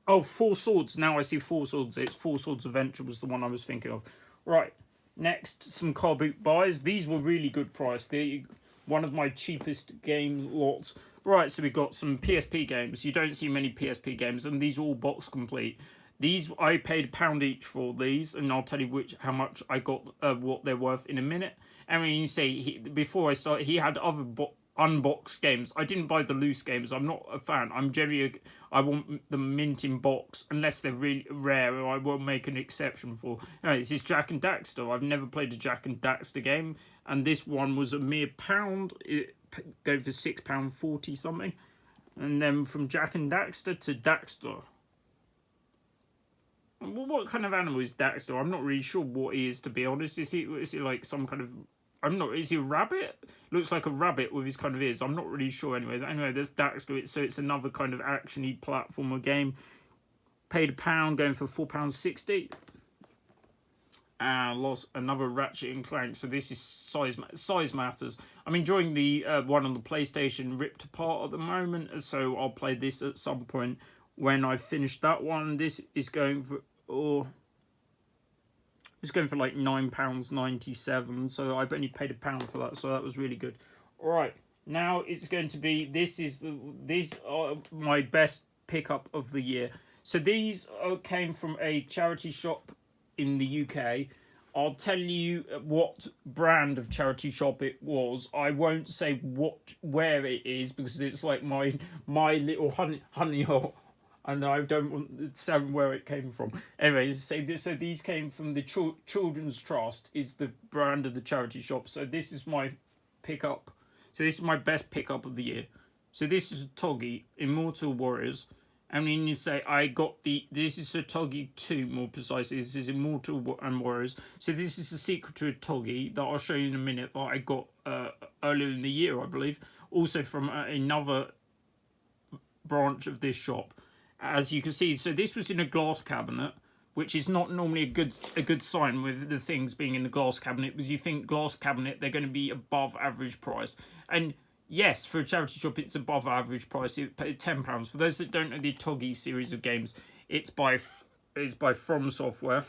Oh, Four Swords. Now I see Four Swords. It's Four Swords Adventure was the one I was thinking of. Right. Next, some car boot buys. These were really good price. They're one of my cheapest game lots. Right, so we've got some PSP games. You don't see many PSP games, and these are all box complete. These, I paid £1 each for these, and I'll tell you how much I got, what they're worth in a minute. And when you say, before I start, he had other unboxed games. I didn't buy the loose games. I'm not a fan. I want them mint in box, unless they're really rare, or I will make an exception for. Anyway, this is Jak and Daxter. I've never played a Jak and Daxter game, and this one was a mere £1. It go for £6.40 something, and then from Jak and Daxter to Daxter. Well, what kind of animal is Daxter? I'm not really sure what he is, to be honest. Is he like some kind of... is he a rabbit? Looks like a rabbit with his kind of ears. I'm not really sure anyway. Anyway, there's Daxter. So it's another kind of action-y platformer game. Paid £1, going for £4.60. And lost another Ratchet and Clank. So this is size matters. I'm enjoying the one on the PlayStation ripped apart at the moment. So I'll play this at some point when I finish that one. This is going for... It's going for like £9.97, so I've only paid £1 for that, so that was really good. All right, now it's going to be, these are my best pickup of the year. So these came from a charity shop in the UK. I'll tell you what brand of charity shop it was. I won't say where it is, because it's like my little honey hole. And I don't want to say where it came from. Anyways, so these came from the Children's Trust, is the brand of the charity shop. So this is my pickup. So this is my best pickup of the year. So this is Togi, Immortal Warriors. And then you say, this is a Togi 2, more precisely. This is Immortal and Warriors. So this is the secret to a Togi that I'll show you in a minute, that I got earlier in the year, I believe. Also from another branch of this shop. As you can see, so this was in a glass cabinet, which is not normally a good sign with the things being in the glass cabinet, because you think glass cabinet, they're going to be above average price. And yes, for a charity shop, it's above average price. It paid £10. For those that don't know the Togi series of games, it's by From Software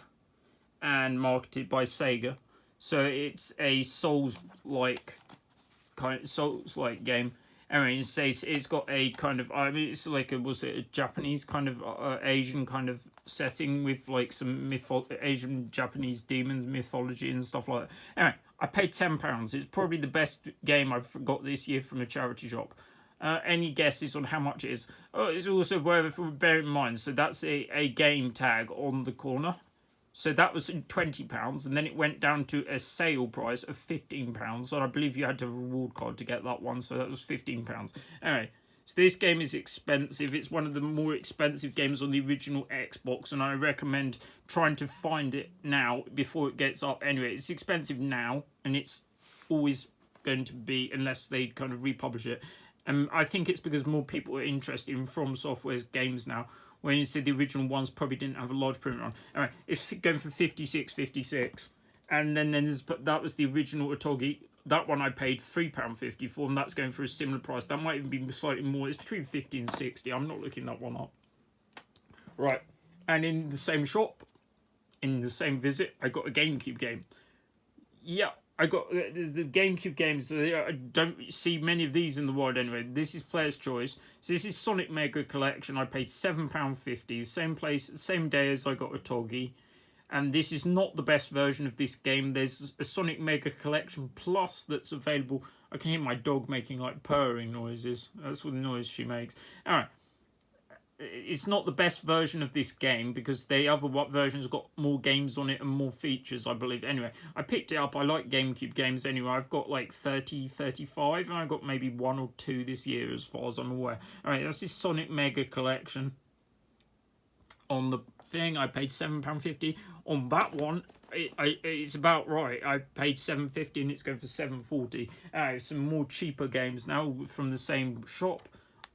and marketed by Sega. So it's a Souls-like game. Anyway, it's got a kind of, it's like a Japanese kind of Asian kind of setting with like some Asian Japanese demons mythology and stuff like that. Anyway, I paid £10. It's probably the best game I've got this year from a charity shop. Any guesses on how much it is? Oh, it's also worth bear in mind. So that's a game tag on the corner. So that was £20, and then it went down to a sale price of £15. And I believe you had to have a reward card to get that one, so that was £15. Anyway, so this game is expensive. It's one of the more expensive games on the original Xbox, and I recommend trying to find it now before it gets up. Anyway, it's expensive now, and it's always going to be unless they kind of republish it. And I think it's because more people are interested in From Software's games now. When you said the original ones probably didn't have a large print on. Alright, it's going for 56.56. And then that was the original Otogi. That one I paid £3.50 for, and that's going for a similar price. That might even be slightly more. It's between 50 and 60. I'm not looking that one up. Right. And in the same shop, in the same visit, I got a GameCube game. Yeah, I got the GameCube games. I don't see many of these in the world anyway. This is Player's Choice. So this is Sonic Mega Collection. I paid £7.50. Same place, same day as I got Otogi. And this is not the best version of this game. There's a Sonic Mega Collection Plus that's available. I can hear my dog making like purring noises. That's what the noise she makes. Alright. It's not the best version of this game because the other version's got more games on it and more features, I believe. Anyway, I picked it up. I like GameCube games anyway. I've got like 30, 35, and I got maybe 1 or 2 this year as far as I'm aware. Alright, that's this Sonic Mega Collection. On the thing, I paid £7.50. On that one, it's about right. I paid £7.50 and it's going for £7.40. Some more cheaper games now from the same shop.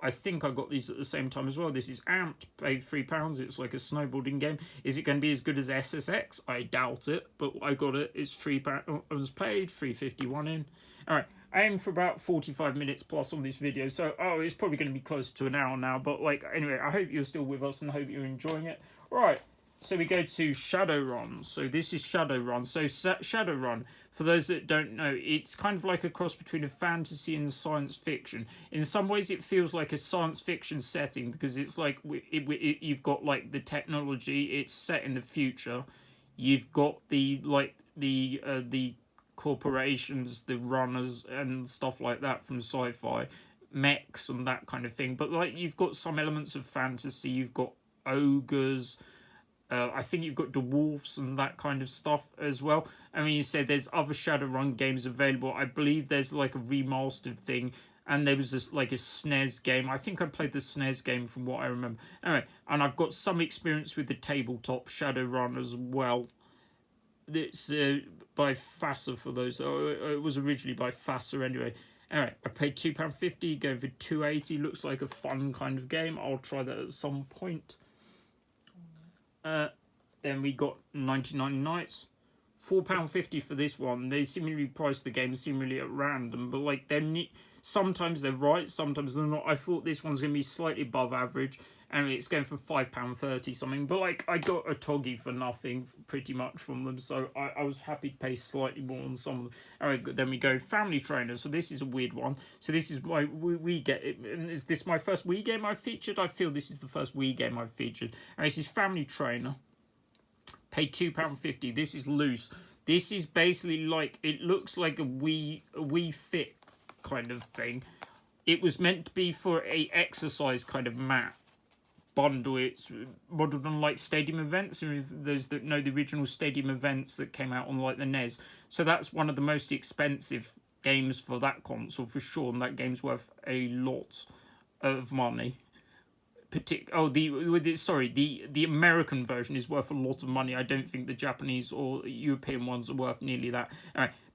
I think I got these at the same time as well. This is Amped, paid £3. It's like a snowboarding game. Is it going to be as good as SSX? I doubt it, but I got it. It's £3 paid, £3.51 in. Alright, I aim for about 45 minutes plus on this video, so it's probably going to be close to an hour now, but like, anyway, I hope you're still with us and I hope you're enjoying it. Right, so we go to Shadowrun. So this is Shadowrun. So Shadowrun, for those that don't know, it's kind of like a cross between a fantasy and science fiction. In some ways it feels like a science fiction setting because it's like you've got like the technology, it's set in the future. You've got the corporations, the runners and stuff like that from sci-fi, mechs and that kind of thing. But like you've got some elements of fantasy, you've got ogres, I think you've got dwarfs and that kind of stuff as well. I mean, you said there's other Shadowrun games available. I believe there's like a remastered thing, and there was just like a SNES game. I think I played the SNES game from what I remember. Anyway, and I've got some experience with the tabletop Shadowrun as well. It's by FASA for those. It was originally by FASA anyway. Anyway, I paid £2.50, going for £2.80. Looks like a fun kind of game. I'll try that at some point. Then we got 99 Nights. £4.50 for this one. They seemingly priced the game seemingly at random, but like sometimes they're right, sometimes they're not. I thought this one's going to be slightly above average. Anyway, it's going for £5.30 something, but like I got Otogi for nothing pretty much from them, so I was happy to pay slightly more on some of them. Alright, then we go Family Trainer. So this is a weird one. So this is my Wii game. Is this my first Wii game I've featured? I feel this is the first Wii game I've featured. And this is Family Trainer. Paid £2.50. This is loose. This is basically like, it looks like a Wii Fit kind of thing. It was meant to be for a exercise kind of mat bundle. It's modeled on like stadium events, and those that know the original stadium events that came out on like the NES. So that's one of the most expensive games for that console for sure, and that game's worth a lot of money. The American version is worth a lot of money. I don't think the Japanese or European ones are worth nearly that.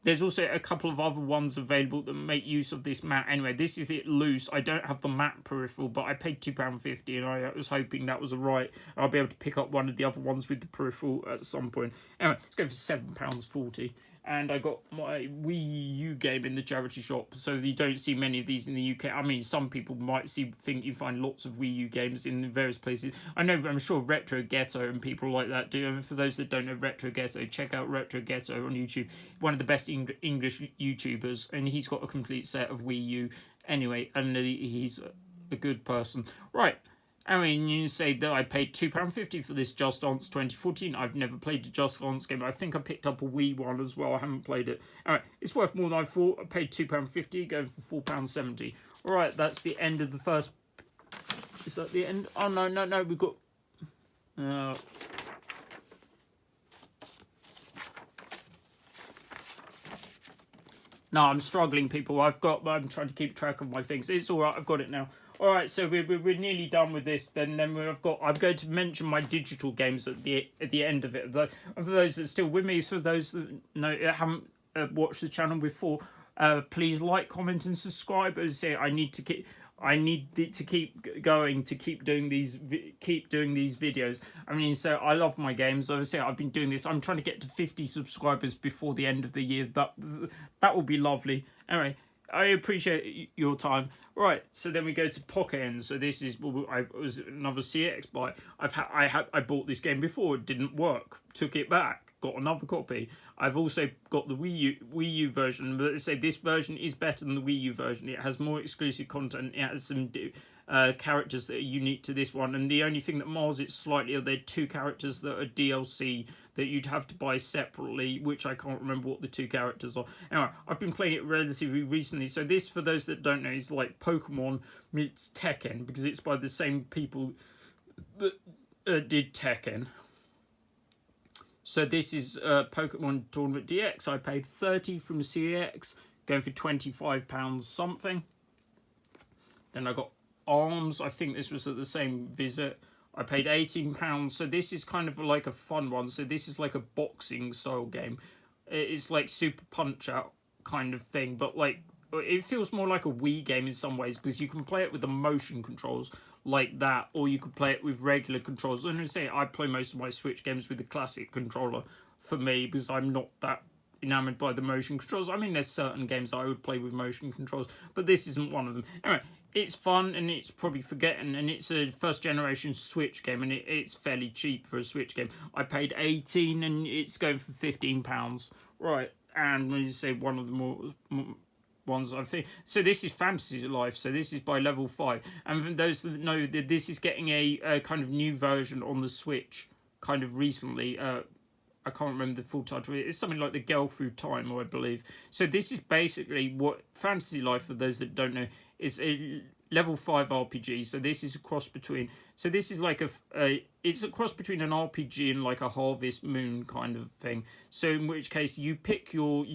There's also a couple of other ones available that make use of this mat. Anyway, this is it loose. I don't have the mat peripheral, but I paid £2.50 and I was hoping that was alright. I'll be able to pick up one of the other ones with the peripheral at some point. Anyway, let's go for £7.40. And I got my Wii U game in the charity shop, so you don't see many of these in the UK. I mean, some people might think you find lots of Wii U games in various places. I know, I'm sure Retro Ghetto and people like that do. And for those that don't know Retro Ghetto, check out Retro Ghetto on YouTube. One of the best English YouTubers, and he's got a complete set of Wii U. Anyway, and he's a good person. Right. I mean, you say that I paid £2.50 for this Just Dance 2014. I've never played a Just Dance game. I think I picked up a Wii one as well. I haven't played it. Alright, it's worth more than I thought. I paid £2.50, going for £4.70. Alright, that's the end of the first... Is that the end? Oh, no, we've got... No, I'm struggling, people. I'm trying to keep track of my things. It's all right. I've got it now. All right, so we're nearly done with this. Then I'm going to mention my digital games at the end of it. For those that are still with me, for those that haven't watched the channel before, please like, comment, and subscribe. As I say, I need to keep going to keep doing these videos. I mean, so I love my games. Obviously, I've been doing this. I'm trying to get to 50 subscribers before the end of the year. That will be lovely. Anyway, I appreciate your time. Right, so then we go to Pocket End. So this is was another CX buy. I bought this game before. It didn't work. Took it back. Got another copy. I've also got the Wii U version, but let's say this version is better than the Wii U version. It has more exclusive content. It has some characters that are unique to this one, and the only thing that mars it slightly are there 2 characters that are DLC that you'd have to buy separately, which I can't remember what the 2 characters are. Anyway, I've been playing it relatively recently, so this, for those that don't know, is like Pokemon meets Tekken, because it's by the same people that did Tekken. So this is Pokemon Tournament DX. I paid 30 from CX, going for £25 something. Then I got Arms. I think this was at the same visit. I paid £18. So this is kind of like a fun one. So this is like a boxing style game. It's like Super Punch Out kind of thing, but like it feels more like a Wii game in some ways, because you can play it with the motion controls like that, or you could play it with regular controls. And I say I play most of my Switch games with the classic controller for me, because I'm not that enamored by the motion controls. I mean, there's certain games that I would play with motion controls, but this isn't one of them. Anyway, it's fun, and it's probably forgotten, and it's a first generation Switch game, and it's fairly cheap for a Switch game. I paid 18 and it's going for £15. Right, and when you say one of the more ones I think. So this is Fantasy Life. So this is by level 5. And for those that know, that this is getting a kind of new version on the Switch kind of recently. I can't remember the full title. It's something like The Girl Through Time, I believe. So this is basically what Fantasy Life, for those that don't know, is a level 5 RPG. So this is a cross between... So this is like it's a cross between an RPG and like a Harvest Moon kind of thing. So in which case you pick your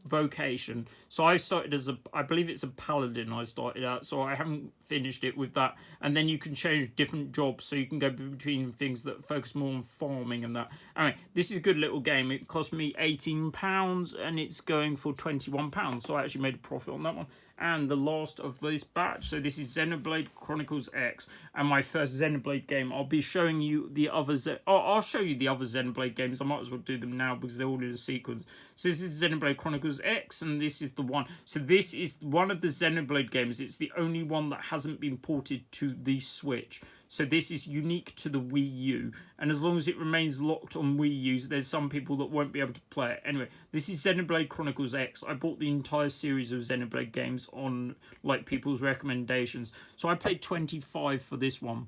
vocation. So I started as I believe it's a paladin I started out, so I haven't finished it with that. And then you can change different jobs, so you can go between things that focus more on farming and that. Anyway, this is a good little game. It cost me £18 and it's going for £21, so I actually made a profit on that one. And the last of this batch, so this is Xenoblade Chronicles X, and my first Xenoblade game. I'll be showing you the other I'll show you the other Xenoblade games. I might as well do them now because they're all in a sequence. So this is Xenoblade Chronicles X, and this is the one. So this is one of the Xenoblade games. It's the only one that hasn't been ported to the Switch. So this is unique to the Wii U, and as long as it remains locked on Wii U, there's some people that won't be able to play it. Anyway, this is Xenoblade Chronicles X. I bought the entire series of Xenoblade games on like people's recommendations. So I paid 25 for this one.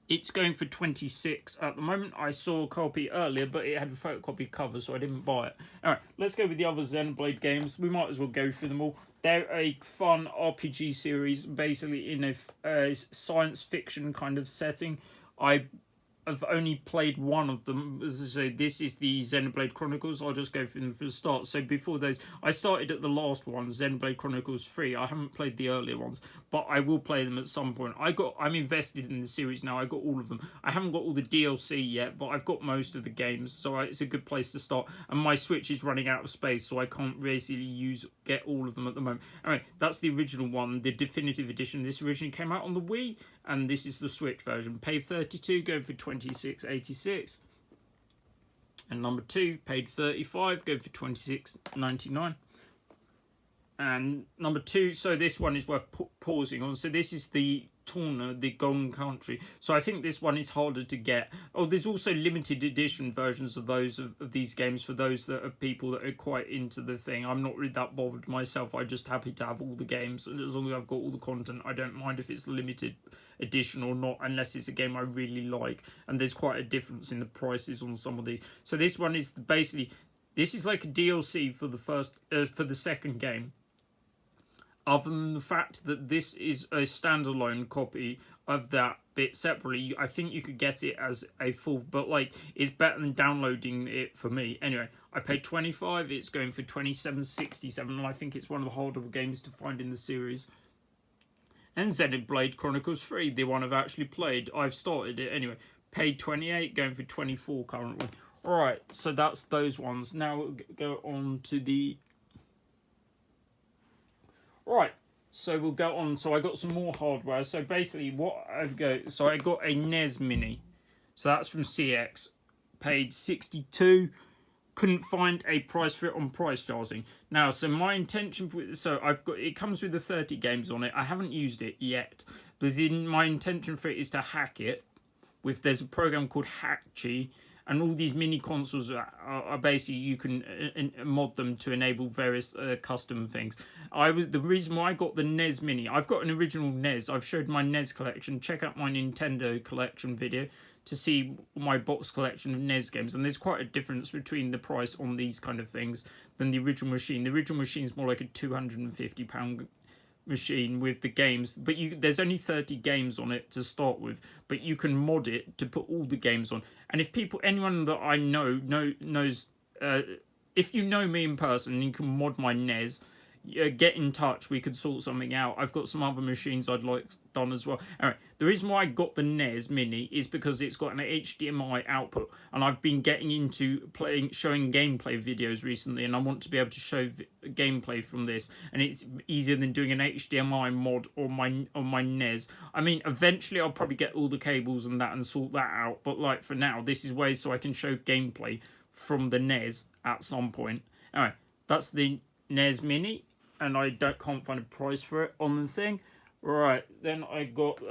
It's going for 26 at the moment. I saw a copy earlier, but it had a photocopy cover, so I didn't buy it. Alright, let's go with the other Xenoblade games. We might as well go through them all. They're a fun RPG series, basically in a science fiction kind of setting. I've only played one of them. As I say, this is the Xenoblade Chronicles. I'll just go through them for the start. So before those, I started at the last one, Xenoblade Chronicles 3. I haven't played the earlier ones, but I will play them at some point. I'm invested in the series now. I got all of them. I haven't got all the DLC yet, but I've got most of the games, so it's a good place to start. And my Switch is running out of space, so I can't basically get all of them at the moment. Anyway, that's the original one, the definitive edition. This originally came out on the Wii, and this is the Switch version. Paid 32, going for 26.86. And number 2, paid 35, going for 26.99. And number 2, so this one is worth pausing on. So this is the Torna, the Golden Country. So I think this one is harder to get. Oh, there's also limited edition versions of those of these games for those that are people that are quite into the thing. I'm not really that bothered myself. I'm just happy to have all the games, and as long as I've got all the content, I don't mind if it's limited edition or not, unless it's a game I really like. And there's quite a difference in the prices on some of these. So this one is basically, this is like a DLC for the second game. Other than the fact that this is a standalone copy of that bit separately, I think you could get it as a full, but like, it's better than downloading it for me. Anyway, I paid $25, it's going for $27.67, and I think it's one of the harder games to find in the series. And Xenoblade Chronicles 3, the one I've actually played. I've started it anyway. Paid $28, going for $24 currently. Alright, so that's those ones. Now we'll go on to the... Right, so we'll go on. So I got some more hardware. So basically what I've got... So I got a NES Mini. So that's from CX. Paid $62. Couldn't find a price for it on Price Charging. Now, so my intention... So I've got... It comes with the 30 games on it. I haven't used it yet. But my intention for it is to hack it. There's a program called Hackchi. And all these mini consoles are basically, you can mod them to enable various custom things. The reason why I got the NES Mini, I've got an original NES. I've showed my NES collection. Check out my Nintendo collection video to see my box collection of NES games. And there's quite a difference between the price on these kind of things than the original machine. The original machine is more like a £250 machine with the games, but there's only 30 games on it to start with, but you can mod it to put all the games on. And if anyone that I knows, if you know me in person and you can mod my NES, get in touch, we could sort something out. I've got some other machines I'd like done as well. Anyway, the reason why I got the NES Mini is because it's got an HDMI output, and I've been getting into showing gameplay videos recently, and I want to be able to show gameplay from this, and it's easier than doing an HDMI mod on my NES. I mean, eventually I'll probably get all the cables and that and sort that out, but like for now, this is ways so I can show gameplay from the NES at some point. Anyway, that's the NES Mini, and I can't find a price for it on the thing. Right, then I got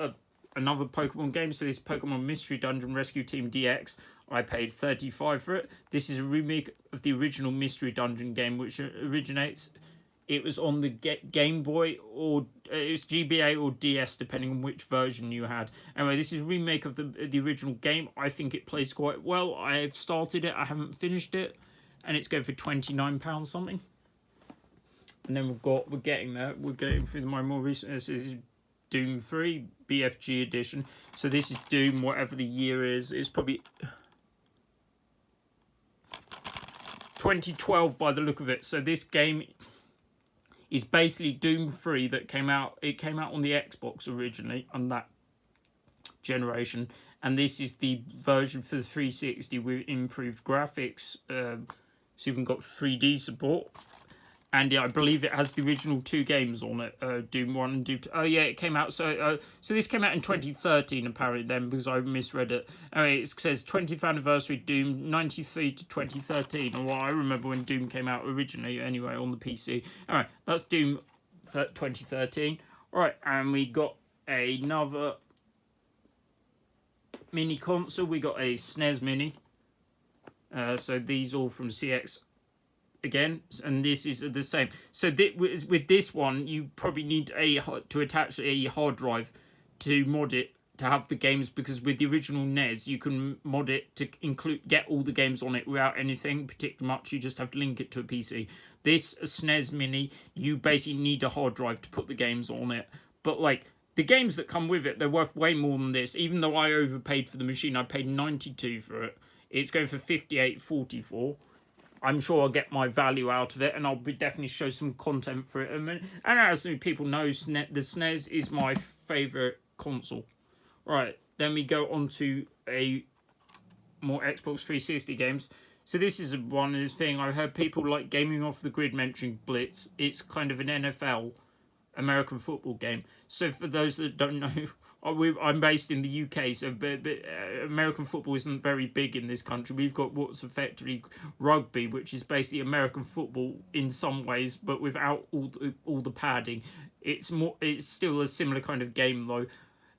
another Pokemon game. So this Pokemon Mystery Dungeon Rescue Team DX. I paid $35 for it. This is a remake of the original Mystery Dungeon game, which originates. It was on the Game Boy, or it was GBA or DS, depending on which version you had. Anyway, this is a remake of the original game. I think it plays quite well. I've started it. I haven't finished it, and it's going for £29 something. And then we're getting there. We're getting through my more recent. This is Doom 3 BFG edition. So this is Doom, whatever the year is. It's probably 2012 by the look of it. So this game is basically Doom 3 that came out. It came out on the Xbox originally on that generation, and this is the version for the 360 with improved graphics. So you've got 3D support. And yeah, I believe it has the original 2 games on it, Doom 1 and Doom 2. Oh yeah, it came out, so this came out in 2013 apparently then, because I misread it. Anyway, it says 20th anniversary Doom 93 to 2013, or I remember when Doom came out originally anyway on the PC. Alright, that's Doom 2013. Alright, and we got another mini console. We got a SNES Mini. So these all from CX again, and this is the same. So with this one, you probably need to attach a hard drive to mod it to have the games, because with the original NES, you can mod it to get all the games on it without anything particularly much. You just have to link it to a PC. This SNES Mini, you basically need a hard drive to put the games on it. But like the games that come with it, they're worth way more than this. Even though I overpaid for the machine, I paid $92 for it. It's going for $58.44. I'm sure I'll get my value out of it, and I'll definitely show some content for it. And as people know, the SNES is my favourite console. Right, then we go on to a more Xbox 360 games. So this is one thing I heard people like Gaming Off the Grid mentioning Blitz. It's kind of an NFL, American football game. So for those that don't know, I'm based in the UK, so but American football isn't very big in this country. We've got what's effectively rugby, which is basically American football in some ways, but without all the padding. It's still a similar kind of game though.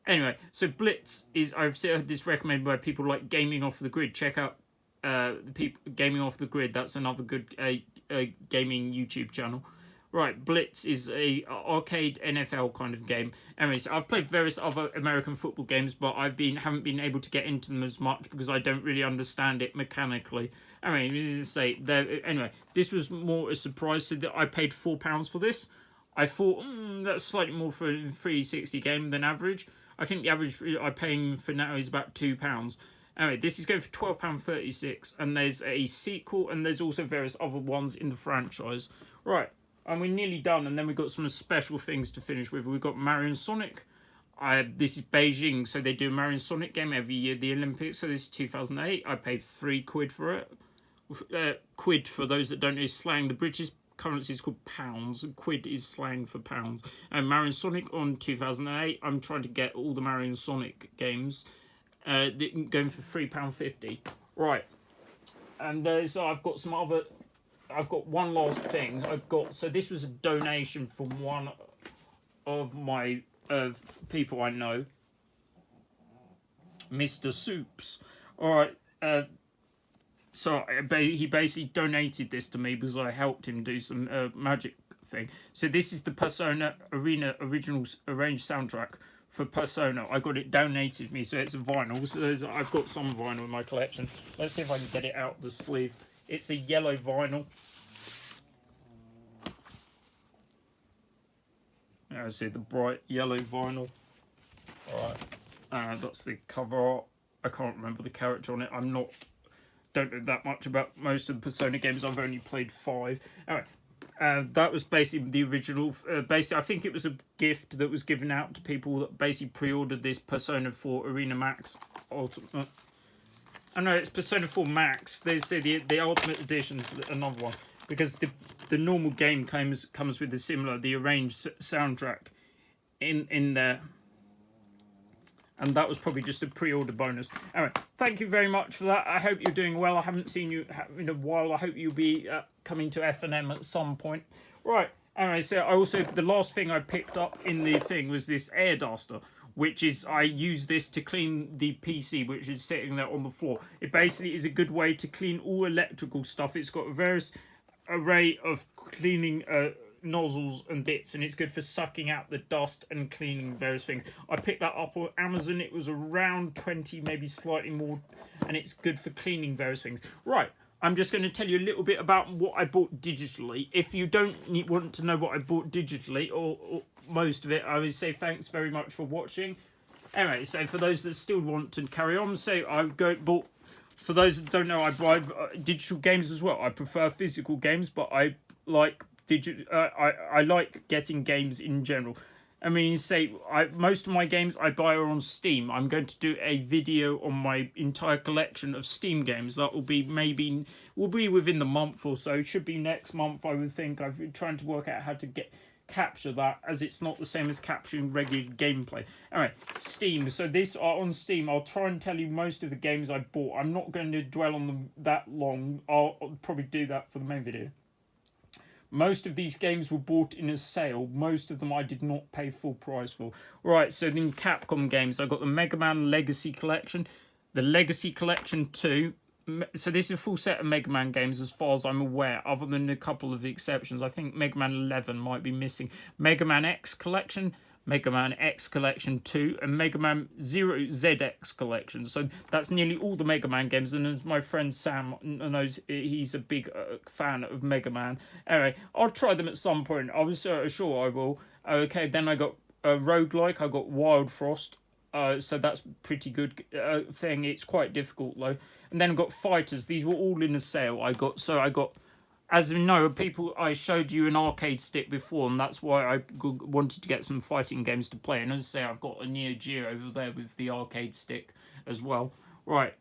Anyway, so Blitz is, I've heard this recommended by people like Gaming Off the Grid. Check out the people Gaming Off the Grid. That's another good gaming YouTube channel. Right, Blitz is a arcade NFL kind of game. Anyway, so I've played various other American football games, but haven't been able to get into them as much because I don't really understand it mechanically. Anyway, this was more a surprise. So that I paid £4 for this. I thought that's slightly more for a 360 game than average. I think the average I'm paying for now is about £2. Anyway, this is going for £12.36, and there's a sequel, and there's also various other ones in the franchise. Right, and we're nearly done, and then we've got some special things to finish with. We've got Mario and Sonic. This is Beijing, so they do a Mario and Sonic game every year, the Olympics, so this is 2008. I paid £3 for it. Quid, for those that don't know, is slang. The British currency is called pounds, and quid is slang for pounds. And Mario and Sonic on 2008. I'm trying to get all the Mario and Sonic games going for £3.50. Right, and I've got some other. I've got one last thing. So this was a donation from one of my people I know, Mr. Soups. All right. So he basically donated this to me because I helped him do some magic thing. So this is the Persona Arena Originals arranged soundtrack for Persona. I got it donated to me, so it's a vinyl. So I've got some vinyl in my collection. Let's see if I can get it out the sleeve. It's a yellow vinyl. I see the bright yellow vinyl. Alright. That's the cover art. I can't remember the character on it. Don't know that much about most of the Persona games. I've only played 5. Alright. That was basically the original. I think it was a gift that was given out to people that basically pre-ordered this Persona 4 Arena Max Ultimate. I know it's Persona 4 Max. They say the Ultimate Edition is another one, because the normal game comes with the arranged soundtrack in there. And that was probably just a pre-order bonus. Anyway, thank you very much for that. I hope you're doing well. I haven't seen you in a while. I hope you'll be coming to F&M at some point. Right. Anyway, so the last thing I picked up in the thing was this air duster, which is, I use this to clean the PC, which is sitting there on the floor. It basically is a good way to clean all electrical stuff. It's got a various array of cleaning nozzles and bits, and it's good for sucking out the dust and cleaning various things. I picked that up on Amazon. It was around 20, maybe slightly more, and it's good for cleaning various things. Right, I'm just going to tell you a little bit about what I bought digitally. If you don't want to know what I bought digitally, or most of it, I would say thanks very much for watching. Anyway, so for those that still want to carry on, bought. For those that don't know, I buy digital games as well. I prefer physical games, but I like I like getting games in general. I mean, most of my games I buy are on Steam. I'm going to do a video on my entire collection of Steam games. That will be within the month or so. It should be next month, I would think. I've been trying to work out how to capture that, as it's not the same as capturing regular gameplay. Anyway, Steam. So on Steam. I'll try and tell you most of the games I bought. I'm not going to dwell on them that long. I'll probably do that for the main video. Most of these games were bought in a sale. Most of them I did not pay full price for. Right, so in Capcom games, I got the Mega Man Legacy Collection, the Legacy Collection 2. So this is a full set of Mega Man games as far as I'm aware, other than a couple of exceptions. I think Mega Man 11 might be missing. Mega Man X Collection, Mega Man X Collection 2, and Mega Man 0ZX Collection. So that's nearly all the Mega Man games, and as my friend Sam knows, he's a big fan of Mega Man. Anyway, I'll try them at some point. I was sure I will. Okay, then I got roguelike. I got Wild Frost. So that's pretty good thing. It's quite difficult though. And then I got Fighters. These were all in a sale. I got, as you know, I showed you an arcade stick before, and that's why I wanted to get some fighting games to play. And as I say, I've got a Neo Geo over there with the arcade stick as well. Right,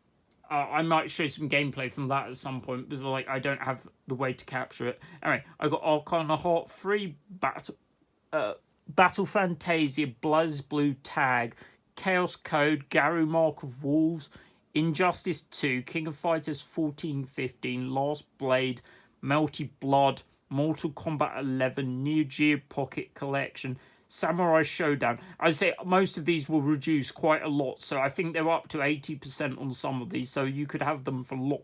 I might show some gameplay from that at some point, because I don't have the way to capture it. Anyway, I got Arcana Heart 3, Battle Fantasia, BlazBlue Tag, Chaos Code, Garou Mark of Wolves, Injustice 2, King of Fighters 14-15, Last Blade, Melty Blood, Mortal Kombat 11, Neo Geo Pocket Collection, Samurai Showdown. I'd say most of these will reduce quite a lot, so I think they're up to 80% on some of these, so you could have them for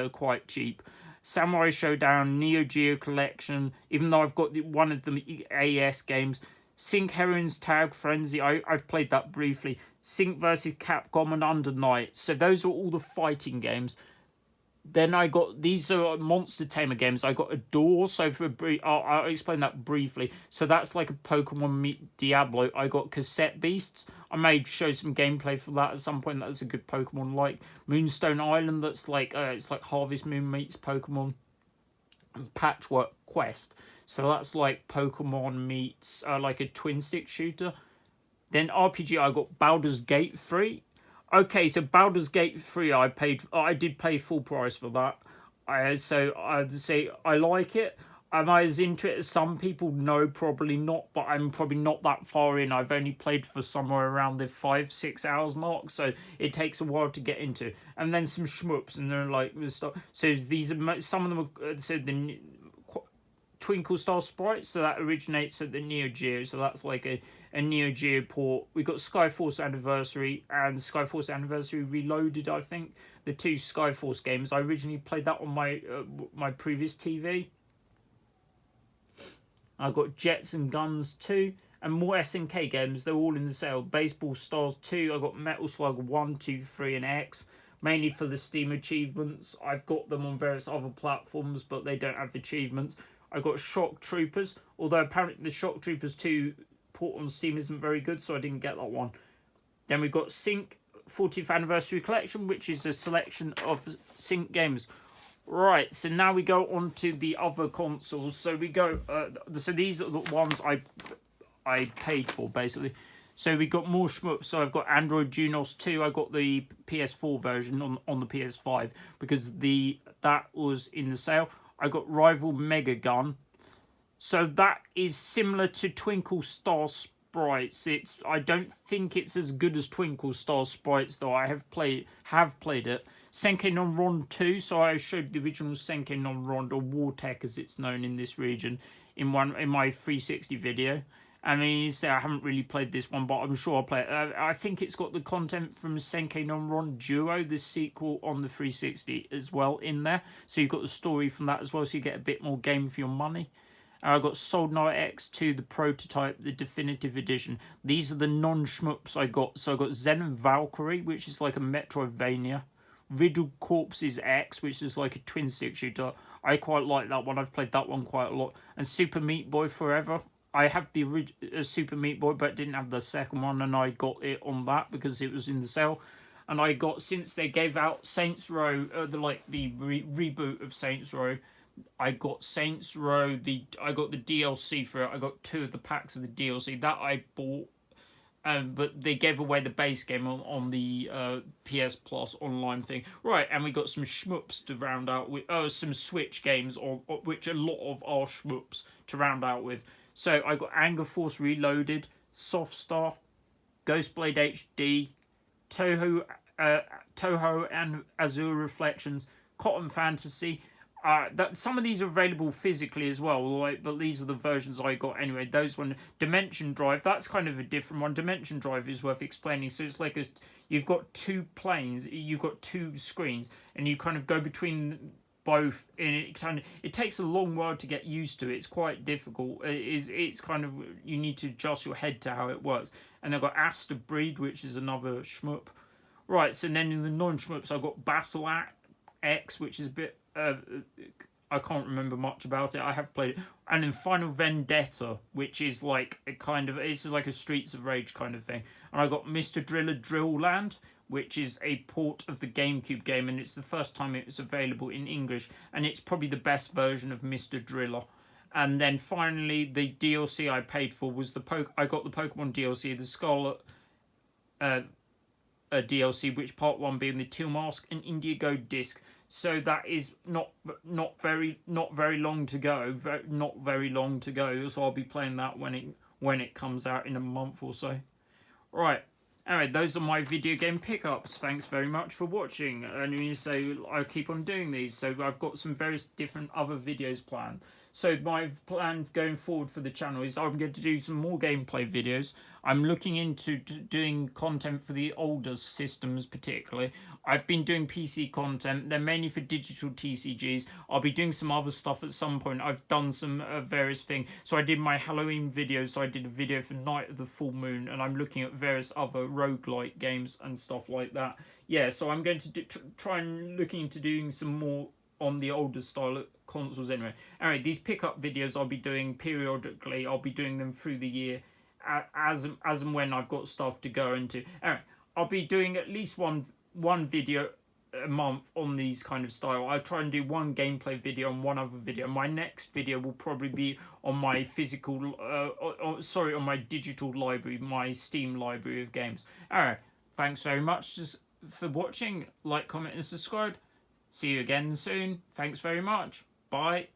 quite cheap. Samurai Showdown, Neo Geo Collection, even though I've got one of the AES games. Sync Heroines Tag Frenzy, I've played that briefly. Sync vs Capcom and Under Night. So those are all the fighting games. Then I got, these are Monster Tamer games. I got Adore, so for I'll explain that briefly. So that's like a Pokemon meet Diablo. I got Cassette Beasts. I may show some gameplay for that at some point. That's a good Pokemon like. Moonstone Island, that's like, it's like Harvest Moon meets Pokemon. And Patchwork Quest. So that's like Pokemon meets like a twin stick shooter. Then RPG, I got Baldur's Gate 3. Okay, so Baldur's Gate 3, I did pay full price for that. So I'd say I like it. Am I as into it as some people? No, probably not, but I'm probably not that far in. I've only played for somewhere around the 5-6 hours mark, so it takes a while to get into. And then some shmups, and they're like, so these are, some of them are, so the Twinkle Star Sprites, so that originates at the Neo Geo, so that's like a Neo Geo port. We got Skyforce Anniversary and Skyforce Anniversary Reloaded, I think, the two Skyforce games. I originally played that on my my previous TV. I got Jets and Guns 2 and more SNK games. They're all in the sale. Baseball Stars 2. I got Metal Slug 1, 2, 3, and X. Mainly for the Steam achievements. I've got them on various other platforms, but they don't have achievements. I got Shock Troopers, although apparently the Shock Troopers 2 port on Steam isn't very good, so I didn't get that one. Then we got Sync 40th Anniversary Collection, which is a selection of Sync games. Right, so now we go on to the other consoles. So we go, so these are the ones I paid for, basically. So we got more shmups. So I've got Android Junos 2. I got the PS4 version on the PS5 because that was in the sale. I got Rival Mega Gun. So that is similar to Twinkle Star Sprites. I don't think it's as good as Twinkle Star Sprites, though. I have played it. Senkai non Ron 2. So I showed the original Senkai non Ron, or Wartech as it's known in this region, in my 360 video. I mean, you say I haven't really played this one, but I'm sure I'll play it. I think it's got the content from Senkai non Ron Duo, the sequel on the 360 as well in there. So you've got the story from that as well, so you get a bit more game for your money. I got Soul Knight X2, the prototype, the definitive edition. These are the non-shmups I got. So I got Zen and Valkyrie, which is like a Metroidvania. Riddle Corpses X, which is like a twin stick shooter. I quite like that one. I've played that one quite a lot. And Super Meat Boy Forever. I have the Super Meat Boy, but didn't have the second one, and I got it on that because it was in the sale. And I got, since they gave out Saints Row, the reboot of Saints Row, I got Saints Row. I got the DLC for it. I got 2 of the packs of the DLC that I bought. But they gave away the base game on the PS Plus online thing. Right, and we got some shmups to round out with. Some Switch games, which a lot of are shmups to round out with. So I got Anger Force Reloaded, Soft Star, Ghostblade HD, Toho and Azure Reflections, Cotton Fantasy. Some of these are available physically as well, but these are the versions I got anyway. Those one, Dimension Drive, that's kind of a different one. Dimension Drive is worth explaining. So it's like you've got 2 planes, you've got 2 screens, and you kind of go between both, and it takes a long while to get used to. It's quite difficult. It's kind of, you need to adjust your head to how it works. And I've got Aster Breed, which is another shmup. Right, so then in the non-shmups, I've got Battle X, which is a bit, I can't remember much about it. I have played it. And then Final Vendetta, which is like a kind of, it's like a Streets of Rage kind of thing. And I got Mr. Driller Drill Land, which is a port of the GameCube game, and it's the first time it was available in English, and it's probably the best version of Mr. Driller. And then finally, the DLC I paid for was I got the Pokemon DLC, the Scarlet DLC, which part 1 being the Teal Mask and Indigo Disc. So that is not very long to go. Not very long to go. So I'll be playing that when it comes out in a month or so. Right. Anyway, those are my video game pickups. Thanks very much for watching. And so I'll keep on doing these. So I've got some various different other videos planned. So my plan going forward for the channel is I'm going to do some more gameplay videos. I'm looking into doing content for the older systems particularly. I've been doing PC content. They're mainly for digital TCGs. I'll be doing some other stuff at some point. I've done some various things. So I did my Halloween video. So I did a video for Night of the Full Moon. And I'm looking at various other roguelike games and stuff like that. Yeah, so I'm going to try and looking into doing some more on the older style consoles anyway. Anyway, these pickup videos I'll be doing periodically. I'll be doing them through the year as and when I've got stuff to go into. Anyway, I'll be doing at least one video a month on these kind of style. I'll try and do one gameplay video and one other video. My next video will probably be on my physical, on my digital library, my Steam library of games. Alright, thanks very much for watching. Like, comment and subscribe. See you again soon. Thanks very much. Bye.